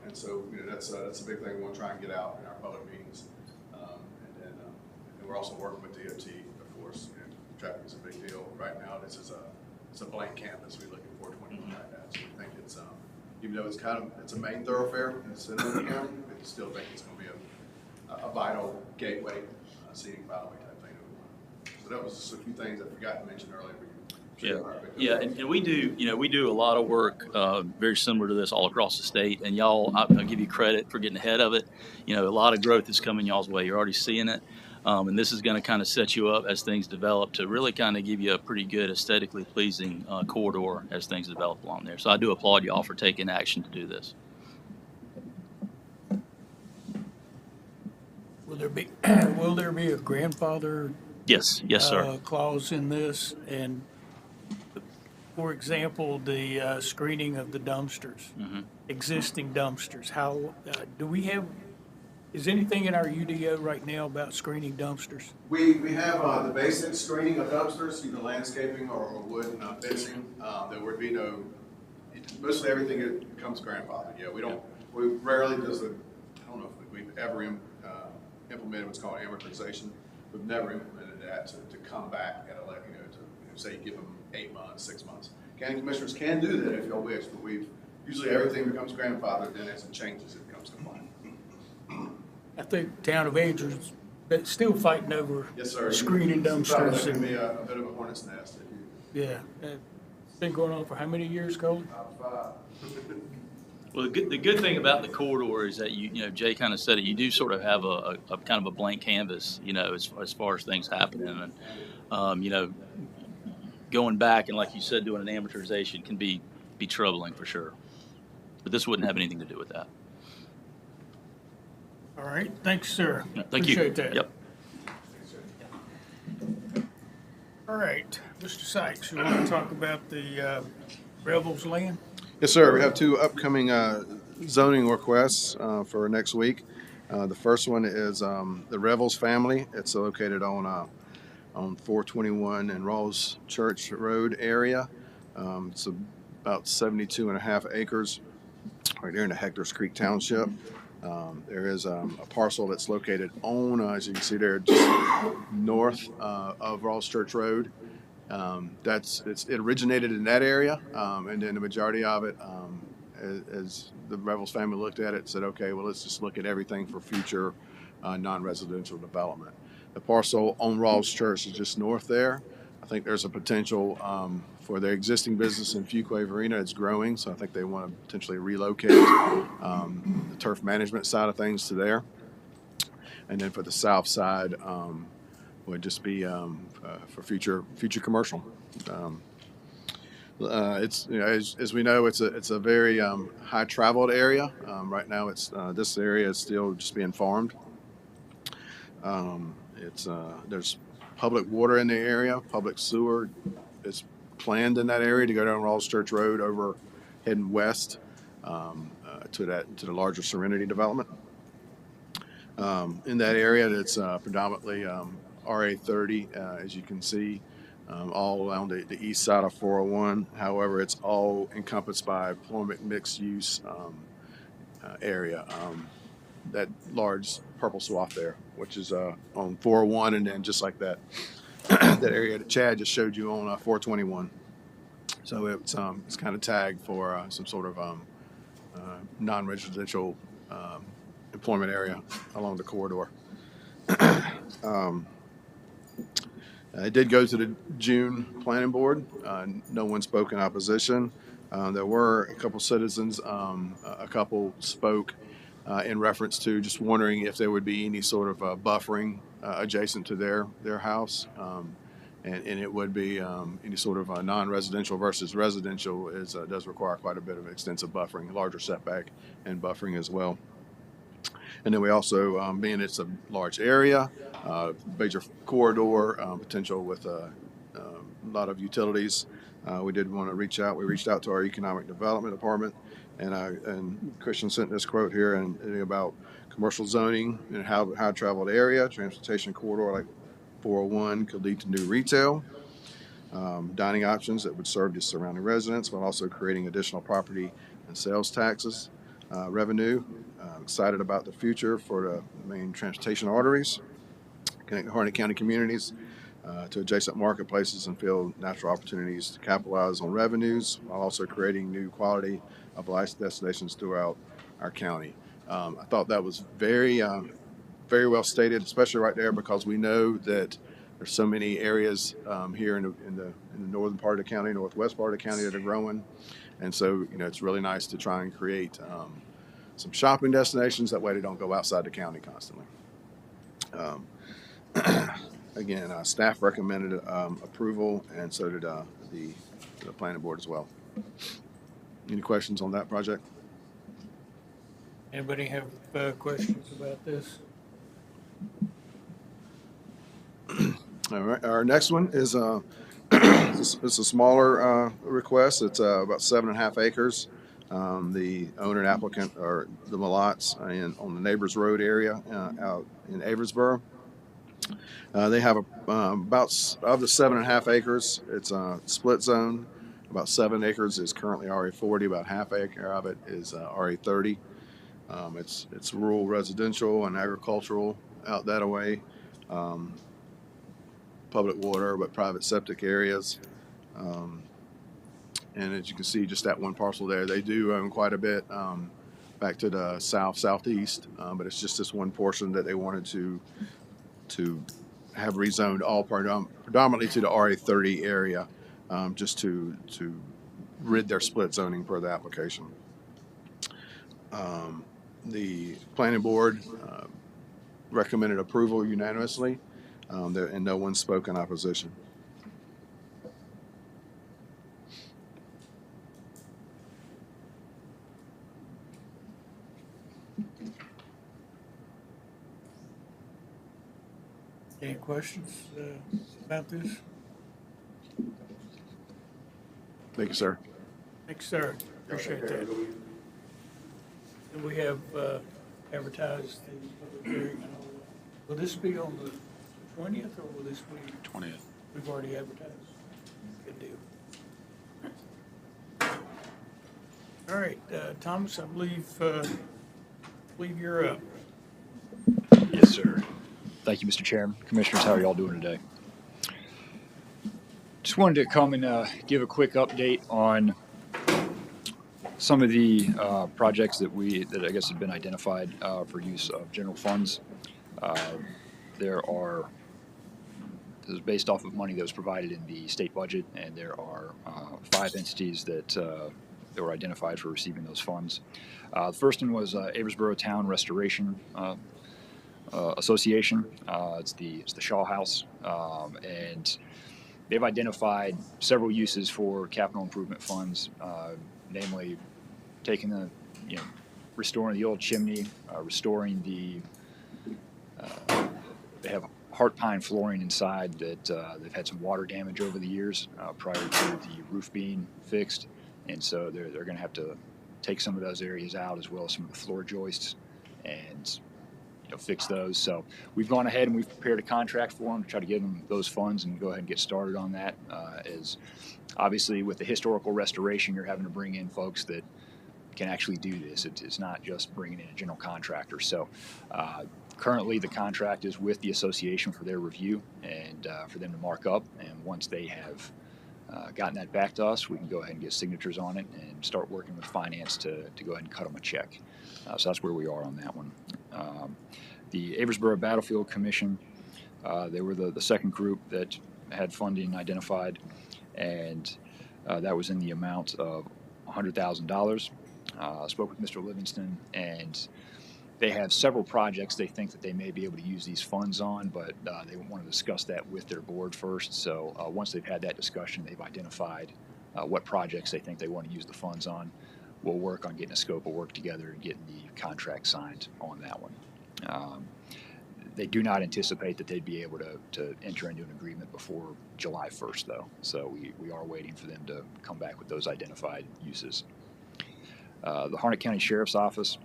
And so that's a big thing we want to try and get out in our public meetings. And we're also working with DOT, of course. Traffic is a big deal right now. It's a blank canvas we look at 421 right now. So we think it's even though it's a main thoroughfare in the center of the county, we still think it's going to be a vital gateway, scenic byway type thing. So that was just a few things I forgot to mention earlier. Yeah, and we do a lot of work very similar to this all across the state, and y'all, I'll give you credit for getting ahead of it. A lot of growth is coming y'all's way. You're already seeing it, and this is going to kind of set you up as things develop to really kind of give you a pretty good aesthetically pleasing corridor as things develop along there. So I do applaud y'all for taking action to do this. Will there be a grandfather Yes, sir. clause in this? And for example, the screening of the dumpsters, existing dumpsters. How do we have? Is anything in our UDO right now about screening dumpsters? We have the basic screening of dumpsters, either landscaping or wood fencing. There would be no. Mostly everything comes grandfathered. Yeah, we rarely does it. I don't know if we've ever implemented what's called amortization. We've never implemented that to come back at to say you give them 8 months, 6 months. County commissioners can do that if y'all wish, but usually everything becomes grandfathered, then as it changes, it becomes compliant. I think town of Andrews, but still fighting over Yes, sir. screening dumpsters. It can be a bit of a hornet's nest. Yeah, Been going on for how many years, Colin? Well, the good thing about the corridor is that you know, Jay kind of said it, you do sort of have a kind of a blank canvas, you know, as far as things happening. And, you know, going back and like you said, doing an amortization can be troubling for sure. But this wouldn't have anything to do with that. All right, thanks, sir. Thank you. Appreciate that. Yep. All right, Mr. Sykes, you want to talk about the Rebels land? Yes, sir. We have two upcoming zoning requests for next week. The first one is the Revels family. It's located on 421 in Rawls Church Road area. It's about 72 and a half acres right there in the Hector's Creek Township. There is a parcel that's located on, as you can see there, just north of Rawls Church Road. It originated in that area, and then the majority of it, as the Revels family looked at it, said, okay, well, let's just look at everything for future non-residential development. The parcel on Rawls Church is just north there. I think there's a potential for their existing business in Fuquay Arena. It's growing, so I think they want to potentially relocate the turf management side of things to there. And then for the south side, would just be for future commercial. It's, you know, as we know, it's a very high traveled area. Right now, this area is still just being farmed. There's public water in the area, public sewer is planned in that area to go down Rawls Church Road over heading west to the larger Serenity development. In that area, it's predominantly RA 30, as you can see, all around the east side of 401. However, it's all encompassed by employment mixed use area. That large purple swath there, which is on 401, and then just like that, that area that Chad just showed you on 421. So it's kind of tagged for some sort of non-residential employment area along the corridor. It did go to the June planning board. No one spoke in opposition. There were a couple citizens, a couple spoke in reference to just wondering if there would be any sort of buffering adjacent to their house. And it would be any sort of non-residential versus residential does require quite a bit of extensive buffering, larger setback and buffering as well. And then we also, being it's a large area, major corridor, potential with a lot of utilities, we did want to reach out. We reached out to our economic development department, and Christian sent this quote here and about commercial zoning and how traveled area, transportation corridor like 401 could lead to new retail, dining options that would serve the surrounding residents, while also creating additional property and sales taxes revenue. Excited about the future for the main transportation arteries, connect the Harnett County communities to adjacent marketplaces and field natural opportunities to capitalize on revenues, while also creating new quality of life destinations throughout our county. I thought that was very well stated, especially right there, because we know that there's so many areas here in the northern part of the county, northwest part of the county that are growing, and so it's really nice to try and create some shopping destinations. That way they don't go outside the county constantly. Again, staff recommended approval, and so did the planning board as well. Any questions on that project? Anybody have questions about this? All right. Our next one is it's a smaller request. It's about 7.5 acres. The owner and applicant are the Malots on the Neighbors Road area out in Aversborough. They have about, of the 7.5 acres, it's a split zone. About 7 acres is currently RA40. About half acre of it is RA30. It's rural residential and agricultural out that way. Public water, but private septic areas. And as you can see, just that one parcel there, they do own quite a bit back to the southeast, but it's just this one portion that they wanted to have rezoned all predominantly to the RA30 area, just to rid their split zoning per the application. The planning board recommended approval unanimously, and no one spoke in opposition. Any questions about this? Thank you, sir. Thanks, sir. Appreciate that. And we have advertised the public hearing. Will this be on the 20th or will this be? 20th. We've already advertised. Good deal. All right, Thomas, I believe you're up. Yes, sir. Thank you, Mr. Chairman. Commissioners, how are y'all doing today? Just wanted to come and give a quick update on some of the projects that I guess have been identified for use of general funds. This is based off of money that was provided in the state budget, and there are 5 entities that were identified for receiving those funds. The first one was Aversborough Town Restoration Association. It's the Shaw House, and they've identified several uses for capital improvement funds, namely taking restoring the old chimney, restoring they have heart pine flooring inside that they've had some water damage over the years prior to the roof being fixed, and so they're going to have to take some of those areas out as well as some of the floor joists and fix those. So we've gone ahead and we've prepared a contract for them to try to give them those funds and go ahead and get started on that. As obviously with the historical restoration, you're having to bring in folks that can actually do this. It's not just bringing in a general contractor. So currently the contract is with the association for their review and for them to mark up. And once they have gotten that back to us, we can go ahead and get signatures on it and start working with finance to go ahead and cut them a check. So that's where we are on that one. The Aversborough Battlefield Commission, they were the second group that had funding identified, and that was in the amount of $100,000. Spoke with Mr. Livingston, and they have several projects they think that they may be able to use these funds on, but they want to discuss that with their board first. So once they've had that discussion, they've identified what projects they think they want to use the funds on. We'll work on getting a scope of work together and getting the contract signed on that one. They do not anticipate that they'd be able to enter into an agreement before July 1st, though. So we are waiting for them to come back with those identified uses. The Harnett County Sheriff's Office,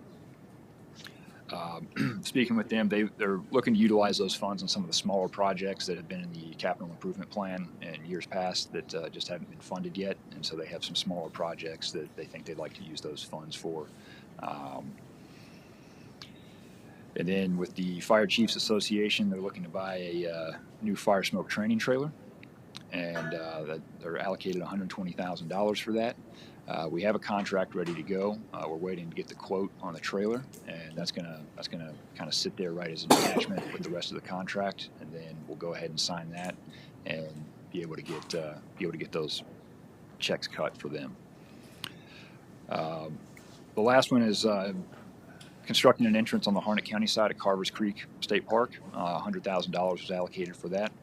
speaking with them, they're looking to utilize those funds on some of the smaller projects that have been in the capital improvement plan in years past that just haven't been funded yet. And so they have some smaller projects that they think they'd like to use those funds for. And then with the Fire Chiefs Association, they're looking to buy a new fire smoke training trailer, and they're allocated $120,000 for that. We have a contract ready to go. We're waiting to get the quote on the trailer, and that's gonna kind of sit there right as an attachment with the rest of the contract, and then we'll go ahead and sign that and be able to get those checks cut for them. The last one is constructing an entrance on the Harnett County side of Carvers Creek State Park. $100,000 was allocated for that.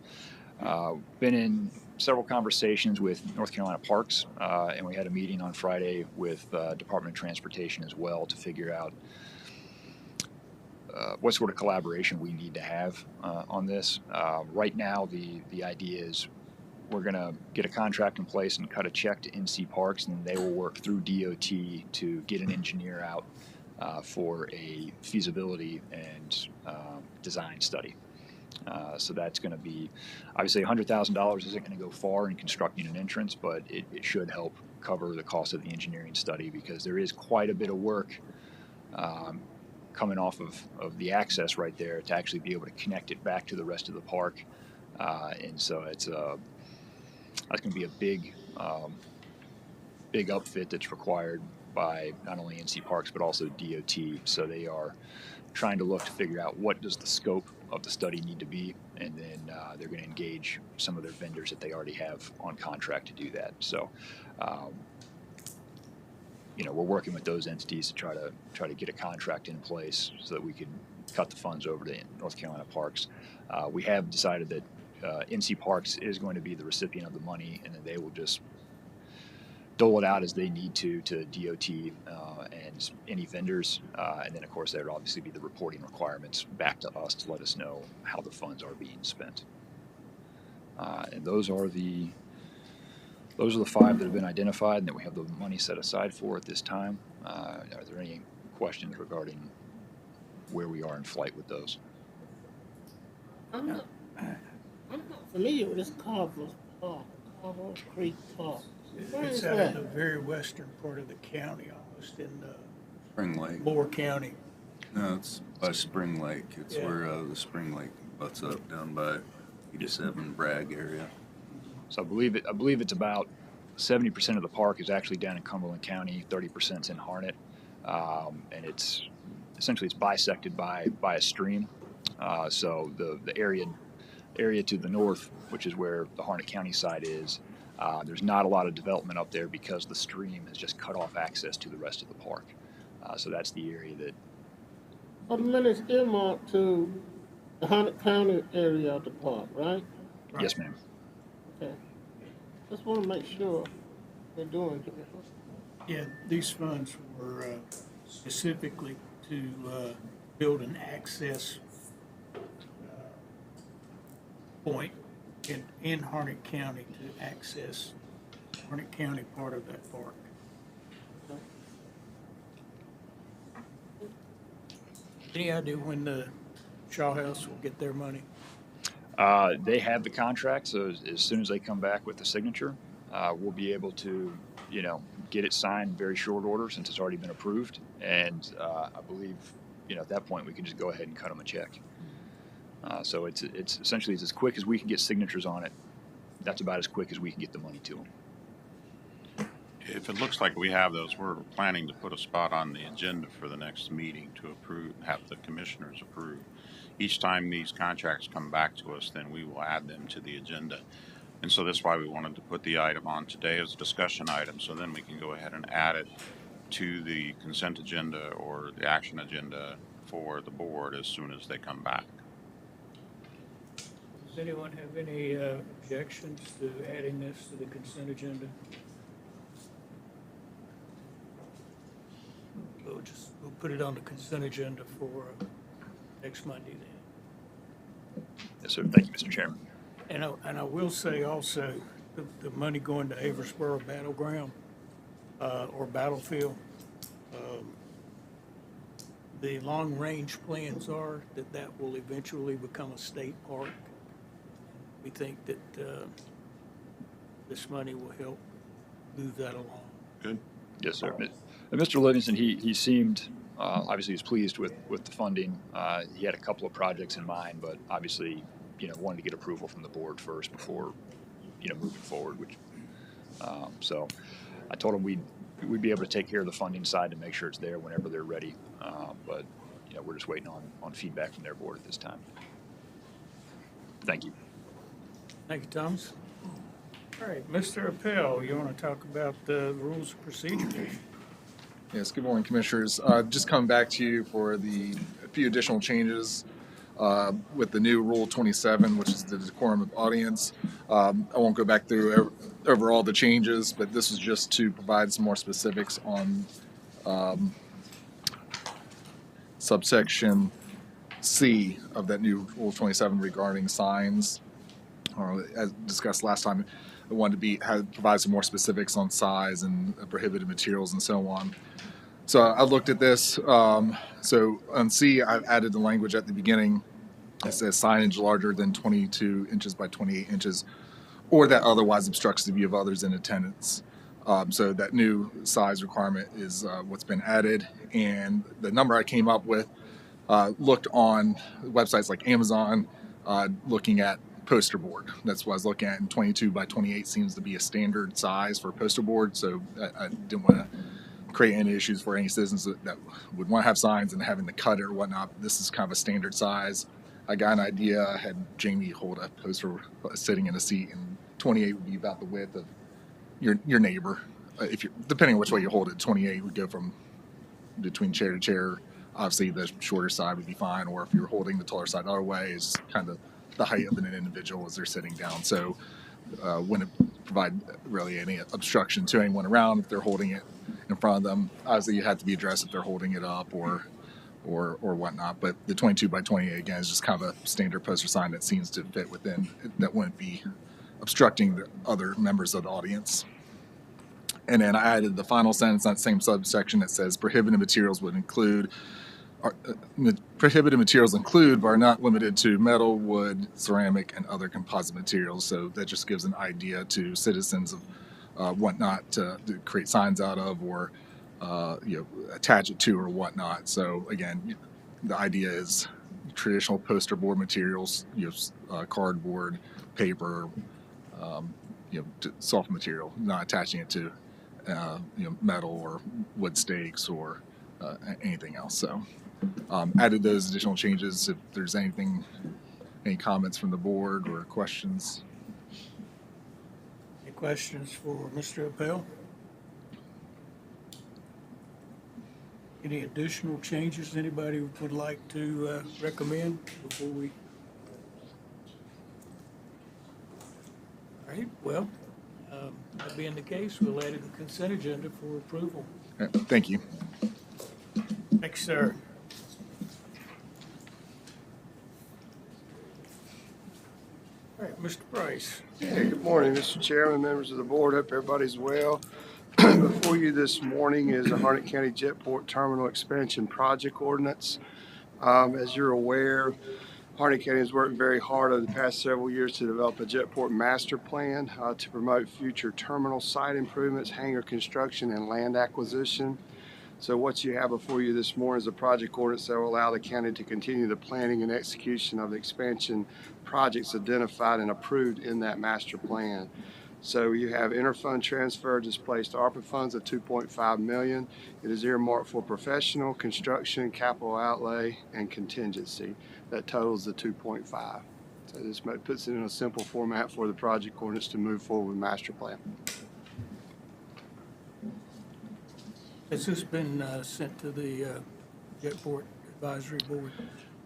Been in several conversations with North Carolina Parks, and we had a meeting on Friday with Department of Transportation as well to figure out what sort of collaboration we need to have on this. Right now, the idea is we're going to get a contract in place and cut a check to NC Parks, and they will work through DOT to get an engineer out for a feasibility and design study. So that's going to be, obviously $100,000 isn't going to go far in constructing an entrance, but it should help cover the cost of the engineering study, because there is quite a bit of work coming off of the access right there to actually be able to connect it back to the rest of the park. And so that's going to be a big upfit that's required by not only NC Parks but also DOT. So they are trying to look to figure out what does the scope of the study need to be, and then they're going to engage some of their vendors that they already have on contract to do that. So we're working with those entities to try to get a contract in place so that we can cut the funds over to North Carolina Parks. We have decided that NC Parks is going to be the recipient of the money, and then they will just dole it out as they need to DOT and any vendors. And then, of course, there would obviously be the reporting requirements back to us to let us know how the funds are being spent. And those are the 5 that have been identified and that we have the money set aside for at this time. Are there any questions regarding where we are in flight with those? I'm not familiar with this Carvers Park, Carvers Creek Park. Where It's is out in that? the very western part of the county, almost in Spring Lake. Moore County. No, it's by Spring Lake. It's Yeah. where the Spring Lake butts up down by 87 Bragg area. So I believe it's about 70% of the park is actually down in Cumberland County, 30% is in Harnett, and it's essentially bisected by a stream. So the area to the north, which is where the Harnett County side is, there's not a lot of development up there because the stream has just cut off access to the rest of the park. So that's the area that. Oh, the money's earmarked to the Harnett County area of the park, right? Yes, ma'am. Okay. Just want to make sure they're doing it. Yeah, these funds were specifically to build an access point in Harnett County to access Harnett County part of that park. Any idea when the Shaw House will get their money? They have the contract, so as soon as they come back with the signature, we'll be able to, get it signed in very short order since it's already been approved. And I believe, at that point we can just go ahead and cut them a check. So it's essentially as quick as we can get signatures on it. That's about as quick as we can get the money to them. If it looks like we have those, we're planning to put a spot on the agenda for the next meeting to have the commissioners approve. Each time these contracts come back to us, then we will add them to the agenda. And so that's why we wanted to put the item on today as a discussion item, so then we can go ahead and add it to the consent agenda or the action agenda for the board as soon as they come back. Does anyone have any objections to adding this to the consent agenda? We'll put it on the consent agenda for next Monday then. Yes, sir. Thank you, Mr. Chairman. And I will say also, the money going to Aversborough Battleground or Battlefield, the long-range plans are that will eventually become a state park. We think that this money will help move that along. Good. Yes, sir. And Mr. Livingston, he seemed, obviously he was pleased with the funding. He had a couple of projects in mind, but obviously, wanted to get approval from the board first before, moving forward. So I told him we'd be able to take care of the funding side to make sure it's there whenever they're ready. But, we're just waiting on feedback from their board at this time. Thank you. Thank you, Thomas. All right, Mr. Appel, you want to talk about the rules of procedure? Yes, good morning, Commissioners. Just coming back to you for a few additional changes with the new Rule 27, which is the decorum of audience. I won't go back through over all the changes, but this is just to provide some more specifics on subsection C of that new Rule 27 regarding signs. As discussed last time, I wanted to provide some more specifics on size and prohibited materials and so on. So I looked at this. So on C, I've added the language at the beginning. It says signage larger than 22 inches by 28 inches, or that otherwise obstructs the view of others in attendance. So that new size requirement is what's been added. And the number I came up with, looked on websites like Amazon, looking at poster board. That's what I was looking at, and 22 by 28 seems to be a standard size for poster board. So I didn't want to create any issues for any citizens that would want to have signs and having to cut it or whatnot. This is kind of a standard size. I got an idea. I had Jamie hold a poster sitting in a seat, and 28 would be about the width of your neighbor. if you're depending on which way you hold it, 28 would go from between chair to chair. Obviously, the shorter side would be fine, or if you're holding the taller side the other way, is kind of the height of an individual as they're sitting down. So wouldn't provide really any obstruction to anyone around if they're holding it in front of them. Obviously, you have to be addressed if they're holding it up or whatnot. But the 22 by 28 again is just kind of a standard poster sign that seems to fit within, that wouldn't be obstructing the other members of the audience. And then I added the final sentence on that same subsection that says prohibited materials would include. Prohibited materials include, but are not limited to, metal, wood, ceramic, and other composite materials. So that just gives an idea to citizens of what not to create signs out of, or attach it to, or whatnot. So again, the idea is traditional poster board materials, cardboard, paper, soft material, not attaching it to metal or wood stakes or anything else. So added those additional changes. If there's any comments from the board or questions. Any questions for Mr. Appel? Any additional changes anybody would like to recommend before we? All right, well, that being the case, we'll add it to the consent agenda for approval. Thank you. Thanks, sir. All right, Mr. Price. Hey, good morning, Mr. Chairman, members of the board. Hope everybody's well. Before you this morning is a Harnett County Jetport Terminal Expansion Project Ordinance. As you're aware, Harnett County has worked very hard over the past several years to develop a Jetport master plan to promote future terminal site improvements, hangar construction, and land acquisition. So what you have before you this morning is a project ordinance that will allow the county to continue the planning and execution of the expansion projects identified and approved in that master plan. So you have interfund transfer displaced ARPA funds of $2.5 million. It is earmarked for professional, construction, capital outlay, and contingency. That totals the 2.5. So this puts it in a simple format for the project ordinance to move forward with master plan. Has this been sent to the Jetport Advisory Board?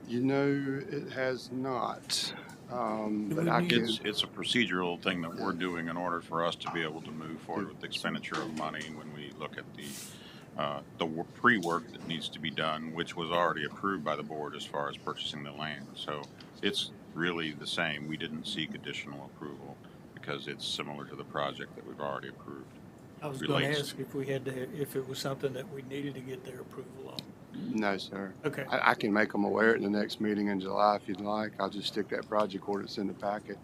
You know, it has not. But I can. It's a procedural thing that we're doing in order for us to be able to move forward with the expenditure of money when we look at the pre-work that needs to be done, which was already approved by the board as far as purchasing the land. So it's really the same. We didn't seek additional approval because it's similar to the project that we've already approved. I was going to ask if we had to, if it was something that we needed to get their approval on. No, sir. Okay. I can make them aware in the next meeting in July if you'd like. I'll just stick that project ordinance in the packet.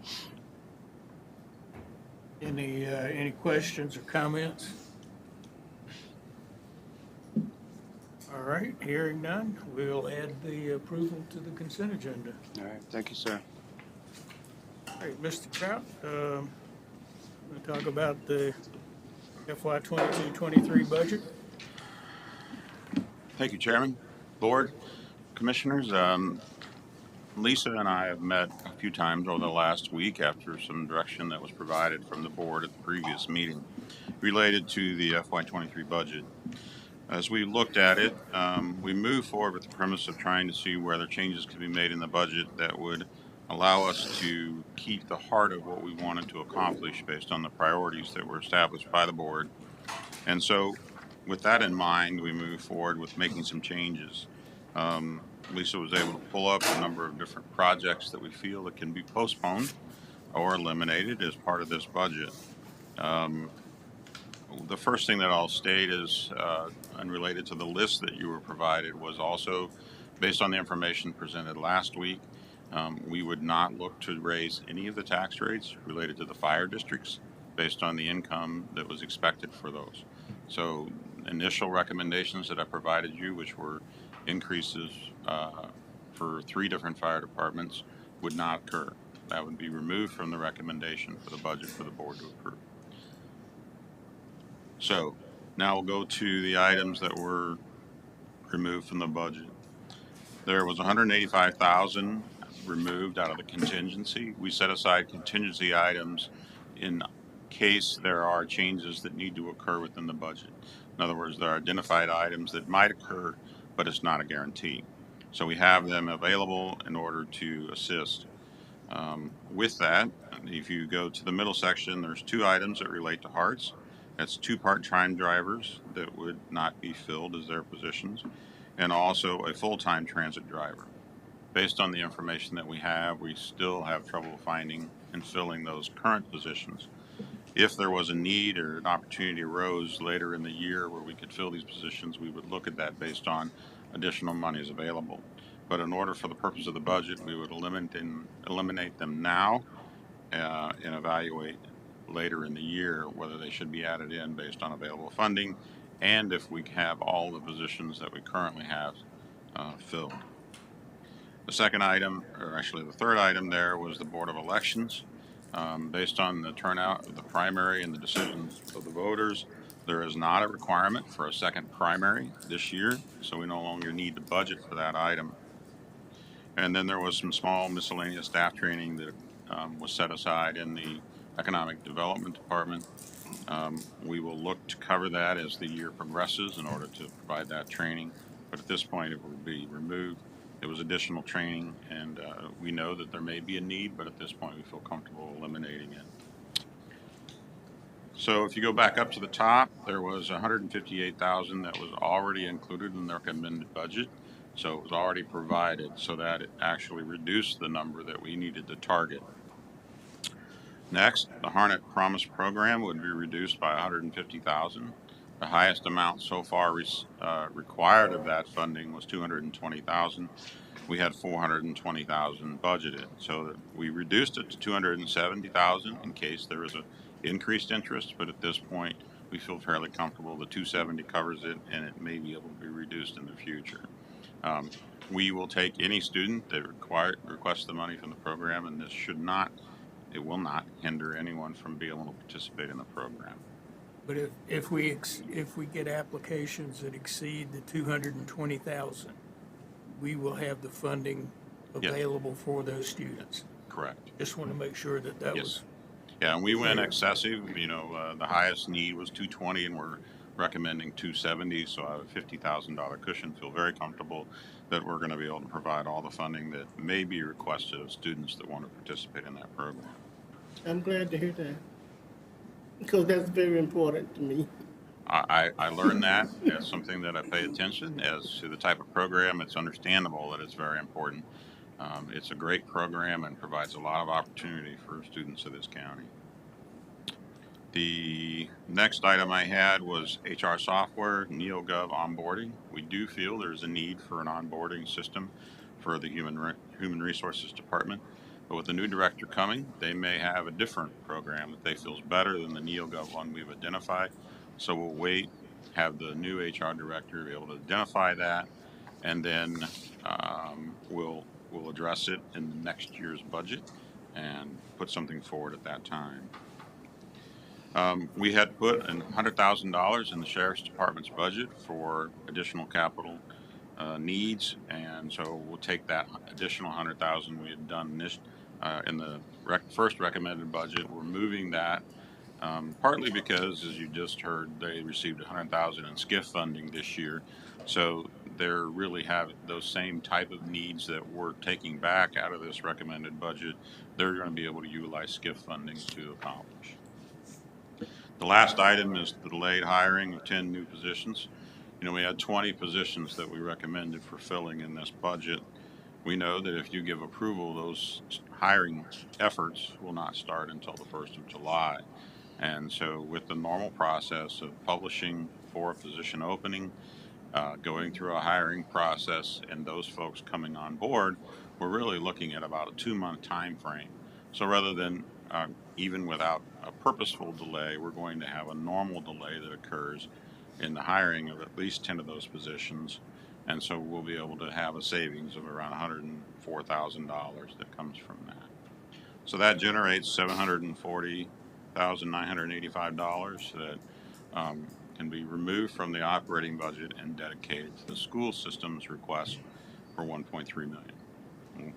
Any questions or comments? All right, hearing none, we'll add the approval to the consent agenda. All right, thank you, sir. All right, Mr. Trout, we'll talk about the FY 22-23 budget. Thank you, Chairman, Board, Commissioners. Lisa and I have met a few times over the last week after some direction that was provided from the board at the previous meeting related to the FY23 budget. As we looked at it, we moved forward with the premise of trying to see whether changes could be made in the budget that would allow us to keep the heart of what we wanted to accomplish based on the priorities that were established by the board. And so with that in mind, we moved forward with making some changes. Lisa was able to pull up a number of different projects that we feel that can be postponed or eliminated as part of this budget. The first thing that I'll state is, unrelated to the list that you were provided, was also based on the information presented last week. We would not look to raise any of the tax rates related to the fire districts based on the income that was expected for those. So initial recommendations that I provided you, which were increases for 3 different fire departments, would not occur. That would be removed from the recommendation for the budget for the board to approve. So now we'll go to the items that were removed from the budget. There was $185,000 removed out of the contingency. We set aside contingency items in case there are changes that need to occur within the budget. In other words, there are identified items that might occur, but it's not a guarantee. So we have them available in order to assist. With that, if you go to the middle section, there's 2 items that relate to hearts. That's 2 part-time drivers that would not be filled as their positions, and also a full-time transit driver. Based on the information that we have, we still have trouble finding and filling those current positions. If there was a need or an opportunity arose later in the year where we could fill these positions, we would look at that based on additional monies available. But in order for the purpose of the budget, we would eliminate them now and evaluate later in the year whether they should be added in based on available funding and if we have all the positions that we currently have filled. The second item, or actually the third item there, was the Board of Elections. Based on the turnout of the primary and the decisions of the voters, there is not a requirement for a second primary this year, so we no longer need to budget for that item. And then there was some small miscellaneous staff training that was set aside in the Economic Development Department. We will look to cover that as the year progresses in order to provide that training, but at this point it will be removed. It was additional training, and we know that there may be a need, but at this point we feel comfortable eliminating it. So if you go back up to the top, there was $158,000 that was already included in the recommended budget. So it was already provided, so that it actually reduced the number that we needed to target. Next, the Harnett Promise Program would be reduced by $150,000. The highest amount so far required of that funding was $220,000. We had $420,000 budgeted, so that we reduced it to $270,000 in case there was a increased interest. But at this point, we feel fairly comfortable. The $270,000 covers it, and it may be able to be reduced in the future. We will take any student that requests the money from the program, and it will not hinder anyone from being able to participate in the program. But if we get applications that exceed the 220,000, we will have the funding available for those students. Correct. Just want to make sure that was. Yeah, and we went excessive. The highest need was 220, and we're recommending 270. So I have a $50,000 cushion. Feel very comfortable that we're going to be able to provide all the funding that may be requested of students that want to participate in that program. I'm glad to hear that, because that's very important to me. I learned that as something that I pay attention as to the type of program. It's understandable that it's very important. It's a great program and provides a lot of opportunity for students of this county. The next item I had was HR software, NeoGov onboarding. We do feel there's a need for an onboarding system for the Human Resources Department. But with the new director coming, they may have a different program that they feel is better than the NeoGov one we've identified. So we'll wait, have the new HR director be able to identify that, and then we'll address it in the next year's budget and put something forward at that time. We had put $100,000 in the Sheriff's Department's budget for additional capital needs, and so we'll take that additional $100,000 we had done in the first recommended budget. We're moving that partly because, as you just heard, they received $100,000 in SCIF funding this year, so they're really have those same type of needs that we're taking back out of this recommended budget. They're going to be able to utilize SCIF funding to accomplish. The last item is the delayed hiring of 10 new positions. We had 20 positions that we recommended for filling in this budget. We know that if you give approval, those hiring efforts will not start until the 1st of July. And so with the normal process of publishing for a position opening, going through a hiring process, and those folks coming on board, we're really looking at about a 2-month time frame. So rather than even without a purposeful delay, we're going to have a normal delay that occurs in the hiring of at least 10 of those positions. And so we'll be able to have a savings of around $104,000 that comes from that. So that generates $740,985 that can be removed from the operating budget and dedicated to the school system's request for $1.3 million,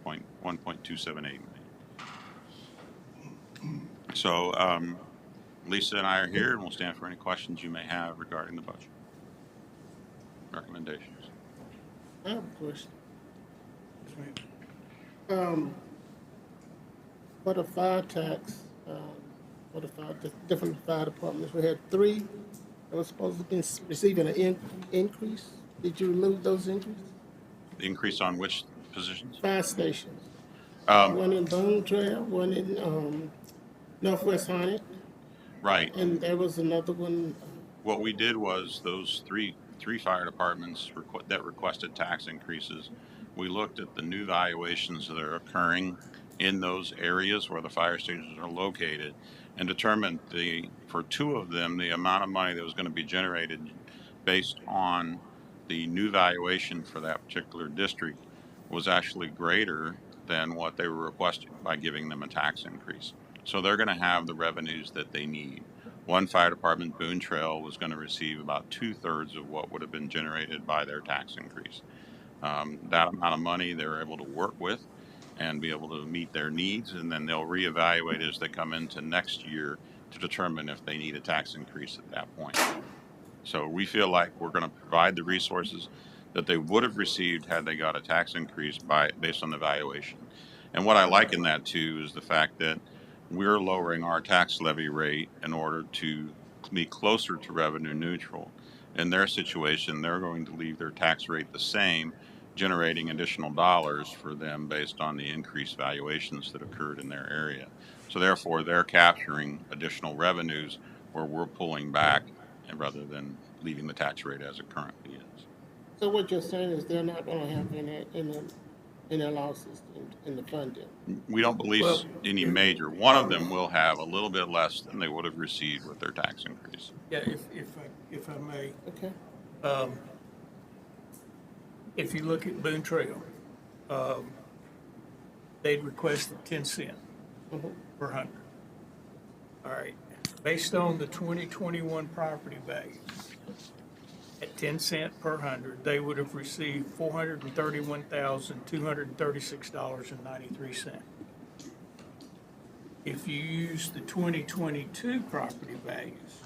$1.278 million. So Lisa and I are here, and we'll stand for any questions you may have regarding the budget. Recommendations. I have a question. Yes, ma'am. For the fire tax, for the different fire departments, we had 3 that were supposed to be receiving an increase. Did you remove those increases? The increase on which positions? Fire stations. Um, One in Bone Trail, one in Northwest Harnett, right. and there was another one. What we did was those three fire departments that requested tax increases, we looked at the new valuations that are occurring in those areas where the fire stations are located and determined for 2 of them, the amount of money that was going to be generated based on the new valuation for that particular district was actually greater than what they were requesting by giving them a tax increase. So they're going to have the revenues that they need. One fire department, Boone Trail, was going to receive about 2/3 of what would have been generated by their tax increase. That amount of money they're able to work with and be able to meet their needs, and then they'll reevaluate as they come into next year to determine if they need a tax increase at that point. So we feel like we're going to provide the resources that they would have received had they got a tax increase based on the valuation. And what I like in that too is the fact that we're lowering our tax levy rate in order to be closer to revenue neutral. In their situation, they're going to leave their tax rate the same, generating additional dollars for them based on the increased valuations that occurred in their area. So therefore, they're capturing additional revenues where we're pulling back and rather than leaving the tax rate as it currently is. So what you're saying is they're not going to have any losses in the funding? We don't believe any major. One of them will have a little bit less than they would have received with their tax increase. Yeah, if I may. Okay. If you look at Boone Trail, they'd requested 10 cents per 100. All right, based on the 2021 property value, at 10 cents per 100, they would have received $431,236.93. If you use the 2022 property values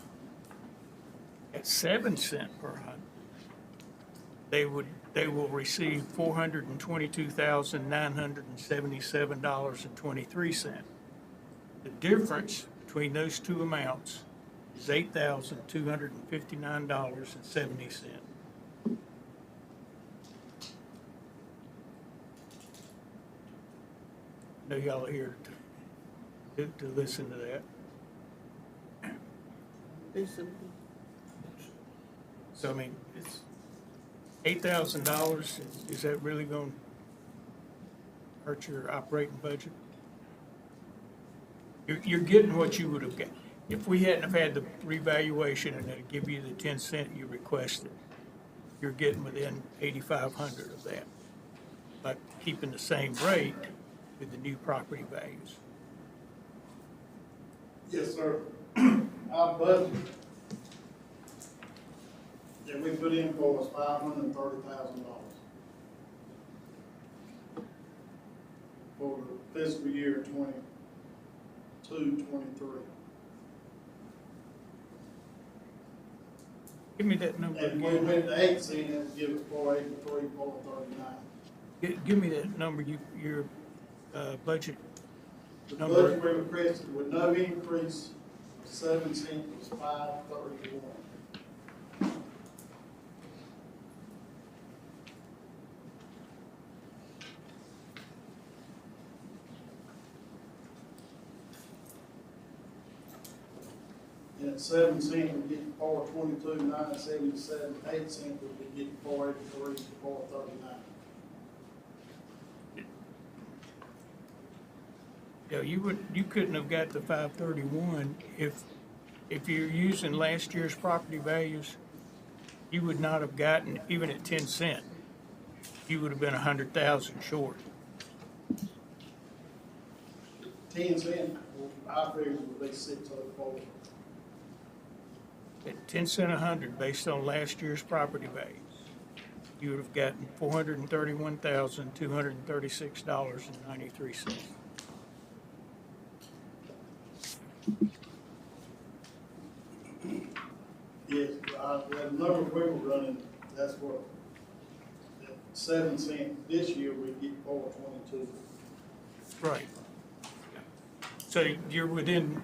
at 7 cents per 100, they will receive $422,977.23. The difference between those 2 amounts is $8,259.70. I know y'all are here to listen to that. So I mean, it's $8,000. Is that really going to hurt your operating budget? You're getting what you would have got. If we hadn't have had the revaluation and it'd give you the 10 cent you requested, you're getting within 8,500 of that, by keeping the same rate with the new property values. Yes, sir. Our budget that we put in for was $530,000 for the fiscal year 22-23. Give me that number And we again. went to 8 cents, and we give it 483, 439. Give me that number, your budget The number. budget we requested with no increase of 7 cents was 531. And at 7 cents, we get 422, 977, 8 cents, we get 483, 439. Yeah, you couldn't have got the 531 if you're using last year's property values. You would not have gotten, even at 10 cents, you would have been 100,000 short. 10 cents, I figured would be 604. At 10 cents a 100, based on last year's property values, you would have gotten $431,236.93. The number we were running, that's what, at 7 cents this year, we get 4.22. Right. So you're within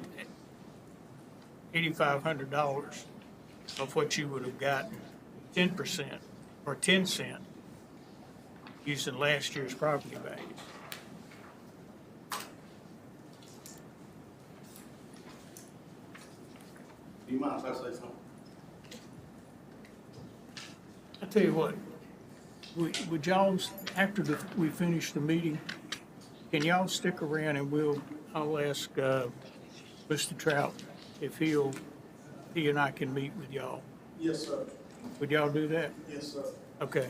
$8,500 of what you would have gotten 10% or 10 cent using last year's property values. Do you mind if I say something? I tell you what, would y'all, after we finish the meeting, can y'all stick around and I'll ask Mr. Trout if he and I can meet with y'all. Yes, sir. Would y'all do that? Yes, sir. Okay.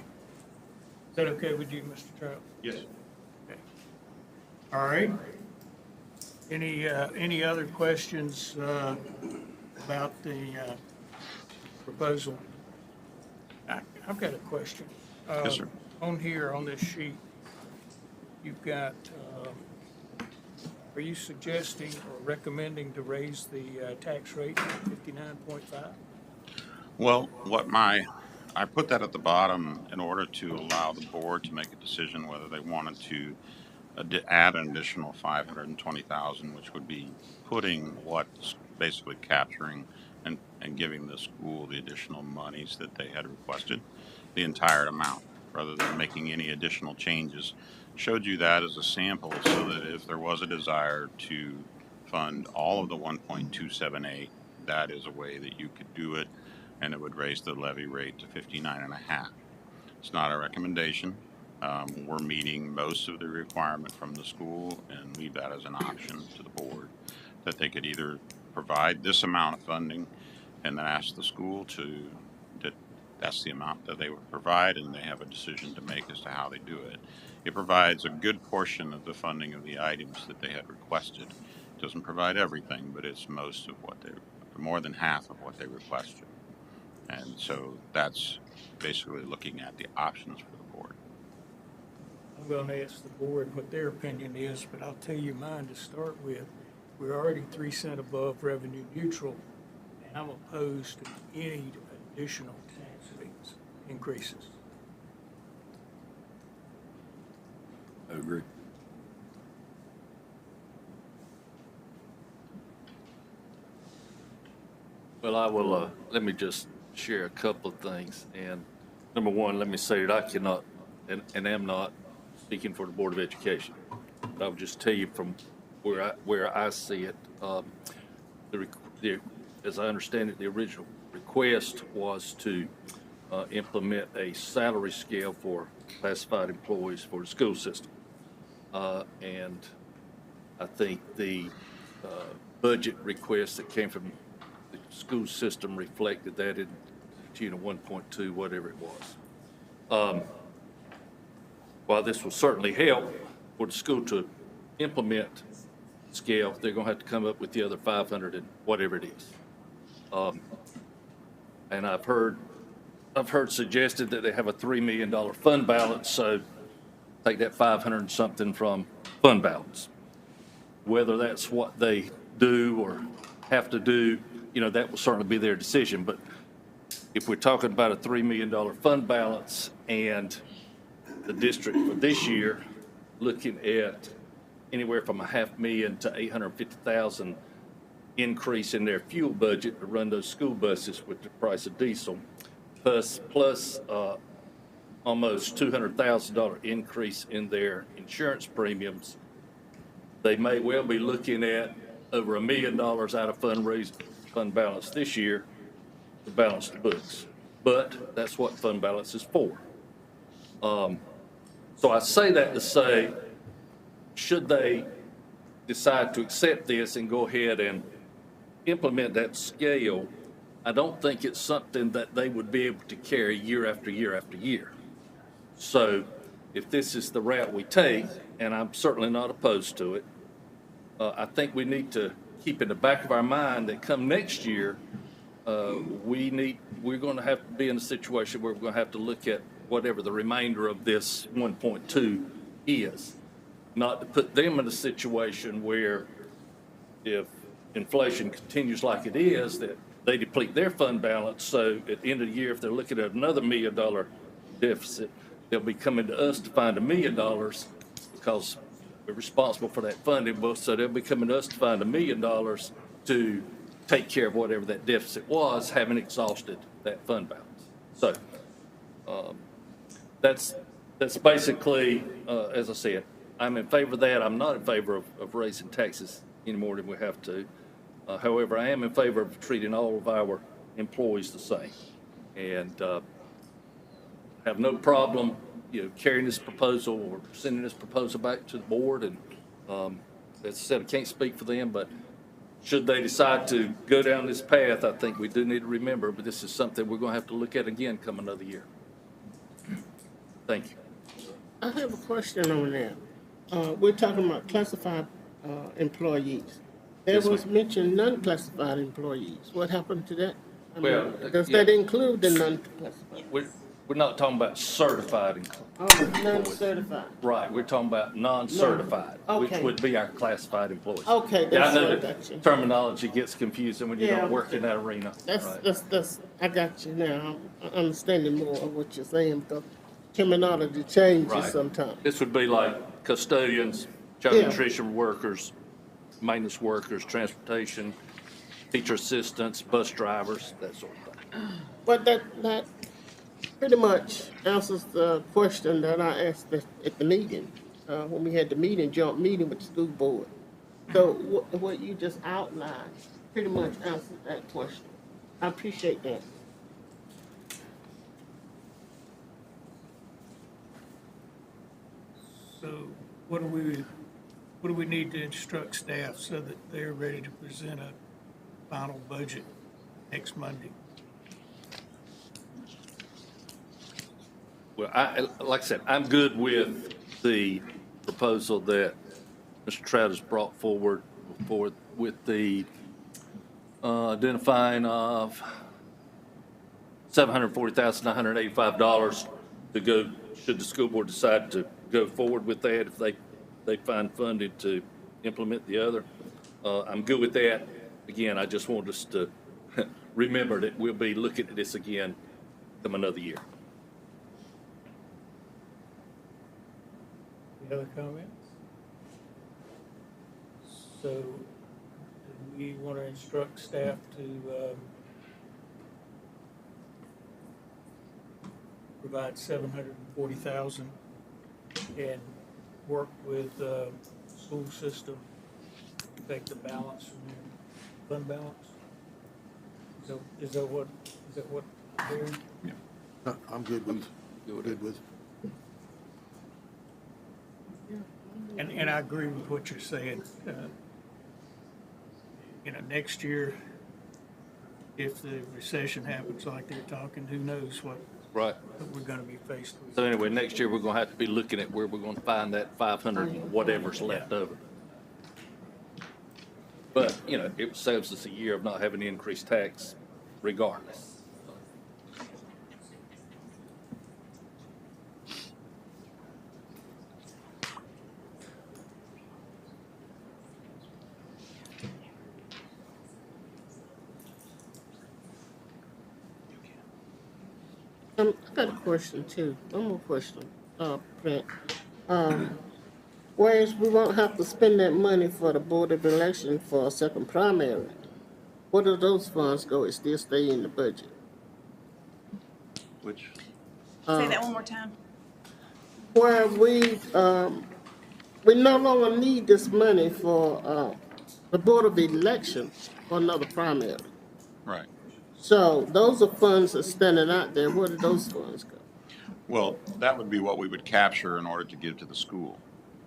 Is that okay with you, Mr. Trout? Yes. Okay. All right. Any other questions about the proposal? I've got a question. Yes, sir. On here, on this sheet, you've got, are you suggesting or recommending to raise the tax rate to 59.5? Well, I put that at the bottom in order to allow the board to make a decision whether they wanted to add an additional 520,000, which would be putting what's basically capturing and giving the school the additional monies that they had requested, the entire amount, rather than making any additional changes. Showed you that as a sample so that if there was a desire to fund all of the 1.278, that is a way that you could do it, and it would raise the levy rate to 59.5. It's not a recommendation. We're meeting most of the requirement from the school and leave that as an option to the board, that they could either provide this amount of funding and then ask the school that's the amount that they would provide, and they have a decision to make as to how they do it. It provides a good portion of the funding of the items that they had requested. It doesn't provide everything, but it's most of what more than half of what they requested. And so that's basically looking at the options for the board. I'm going to ask the board what their opinion is, but I'll tell you mine to start with. We're already 3 cents above revenue neutral, and I'm opposed to any additional tax rates increases. I agree. Well, I will, let me just share a couple of things. And number one, let me say that I cannot and am not speaking for the Board of Education. I'll just tell you from where I see it. As I understand it, the original request was to implement a salary scale for classified employees for the school system. And I think the budget request that came from the school system reflected that in 1.2, whatever it was. While this will certainly help for the school to implement scale, they're going to have to come up with the other 500 and whatever it is. And I've heard suggested that they have a $3 million fund balance, so take that 500 and something from fund balance. Whether that's what they do or have to do, that will certainly be their decision. But if we're talking about a $3 million fund balance and the district for this year looking at anywhere from $500,000 to $850,000 increase in their fuel budget to run those school buses with the price of diesel, plus almost $200,000 increase in their insurance premiums, they may well be looking at over $1 million out of fund balance this year to balance the books. But that's what fund balance is for. So I say that to say, should they decide to accept this and go ahead and implement that scale, I don't think it's something that they would be able to carry year after year after year. So if this is the route we take, and I'm certainly not opposed to it, I think we need to keep in the back of our mind that come next year, we're going to have to be in a situation where we're going to have to look at whatever the remainder of this 1.2 is. Not to put them in a situation where if inflation continues like it is, that they deplete their fund balance, so at the end of the year, if they're looking at another $1 million deficit, they'll be coming to us to find $1 million because we're responsible for that funding, but so they'll be coming to us to find $1 million to take care of whatever that deficit was, having exhausted that fund balance. So that's basically, as I said, I'm in favor of that. I'm not in favor of raising taxes any more than we have to. However, I am in favor of treating all of our employees the same, and have no problem, carrying this proposal or sending this proposal back to the board. And as I said, I can't speak for them, but should they decide to go down this path, I think we do need to remember, but this is something we're going to have to look at again come another year. Thank you. I have a question on that. We're talking about classified employees. There Yes, was ma'am. mentioned non-classified employees. What happened to that? Well, Does yeah. that include the non-classified? We're not talking about certified employees. Non-certified. Right, we're talking about non-certified, which Okay. would be our classified employees. Okay, Yeah, that's I know what I that got you. terminology gets confusing when you Yeah, don't work in that arena. Right. That's, I got you now. I'm understanding more of what you're saying, because terminology changes Right. sometimes. This would be like custodians, child Yeah. nutrition workers, maintenance workers, transportation, teacher assistants, bus drivers, that sort of thing. But that pretty much answers the question that I asked at the meeting, when we had the joint meeting with the school board. So what you just outlined pretty much answered that question. I appreciate that. So what do we need to instruct staff so that they're ready to present a final budget next Monday? Well, like I said, I'm good with the proposal that Mr. Trout has brought forward with the identifying of $740,985 to go, should the school board decide to go forward with that, if they find funding to implement the other. I'm good with that. Again, I just want us to remember that we'll be looking at this again come another year. Any other comments? So, do we want to instruct staff to provide $740,000 and work with the school system to take the balance from their fund balance? Is that what they're doing? I'm good with. Good with. And I agree with what you're saying. Next year, if the recession happens like they're talking, who knows what Right. we're gonna be faced with. So anyway, next year, we're gonna have to be looking at where we're gonna find that 500, whatever's left over. But, it saves us a year of not having to increase tax regardless. I got a question too. One more question, Brent. Whereas we won't have to spend that money for the Board of Election for a second primary, where do those funds go? It still stay in the budget? Which? Say that one more time. Where we no longer need this money for, the Board of Election for another primary. Right. So those are funds that's standing out there. Where do those funds go? Well, that would be what we would capture in order to give to the school.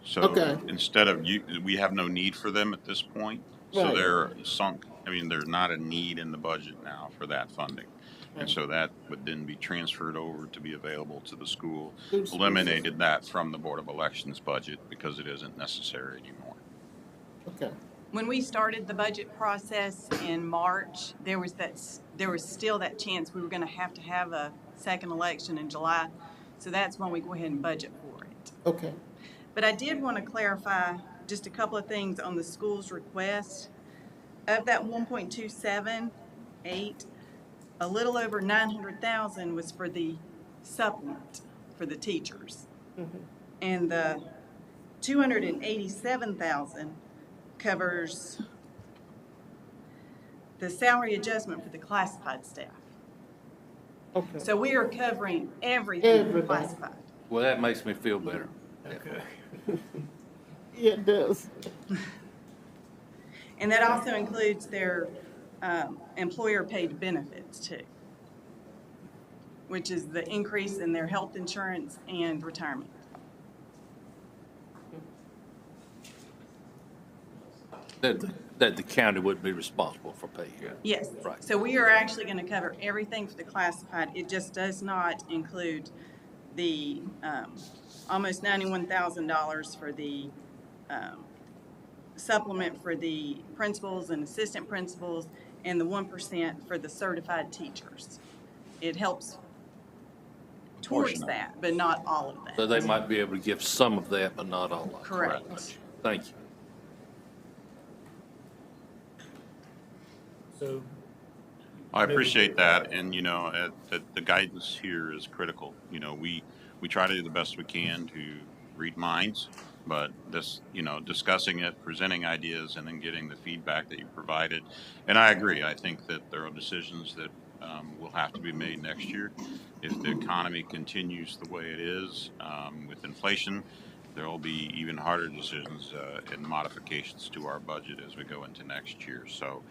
So Okay. instead of we have no need for them at this point. So Right. they're sunk. There's not a need in the budget now for that funding. And so that would then be transferred over to be available to the school. Eliminated that from the Board of Elections budget because it isn't necessary anymore. Okay. When we started the budget process in March, there was still that chance we were going to have a second election in July. So that's when we go ahead and budget for it. Okay. But I did want to clarify just a couple of things on the school's request. Of that 1.27, 8. A little over 900,000 was for the supplement for the teachers. And the 287,000 covers the salary adjustment for the classified staff. Okay. So we are covering everything Everybody. classified. Well, that makes me feel better. Okay. Yeah, it does. And that also includes their employer-paid benefits too, which is the increase in their health insurance and retirement. That the county would be responsible for paying. Yes. Right. So we are actually going to cover everything for the classified. It just does not include the almost $91,000 for the supplement for the principals and assistant principals, and the 1% for the certified teachers. It helps towards that, but not all of that. So they might be able to give some of that, but not all of it. Correct. Thank you. So, I appreciate that, and you know, the guidance here is critical. You know, we try to do the best we can to read minds, but this, you know, discussing it, presenting ideas, and then getting the feedback that you provided. And I agree. I think that there are decisions that will have to be made next year. If the economy continues the way it is with inflation, there will be even harder decisions and modifications to our budget as we go into next year. So.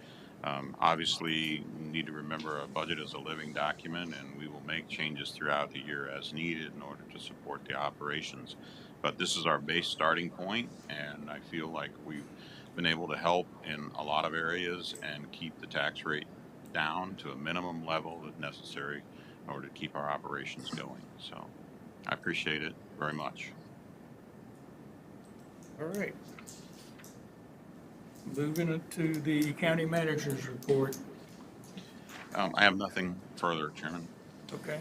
Obviously, we need to remember a budget is a living document, and we will make changes throughout the year as needed in order to support the operations. But this is our base starting point, and I feel like we've been able to help in a lot of areas and keep the tax rate down to a minimum level that's necessary in order to keep our operations going. So I appreciate it very much. all right. Moving to the county manager's report. I have nothing further, Chairman. Okay.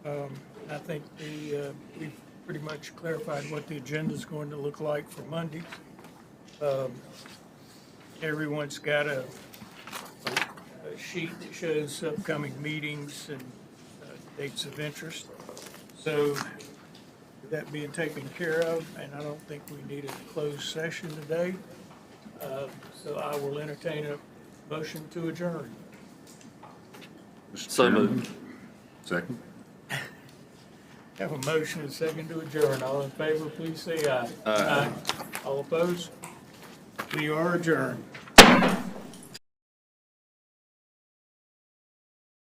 I think we've pretty much clarified what the agenda is going to look like for Mondays. Everyone's got a sheet that shows upcoming meetings and dates of interest. So with that being taken care of, and I don't think we need a closed session today, so I will entertain a motion to adjourn. So moved. Second. Have a motion and second to adjourn. All in favor, please say aye. Aye. All opposed? We are adjourned.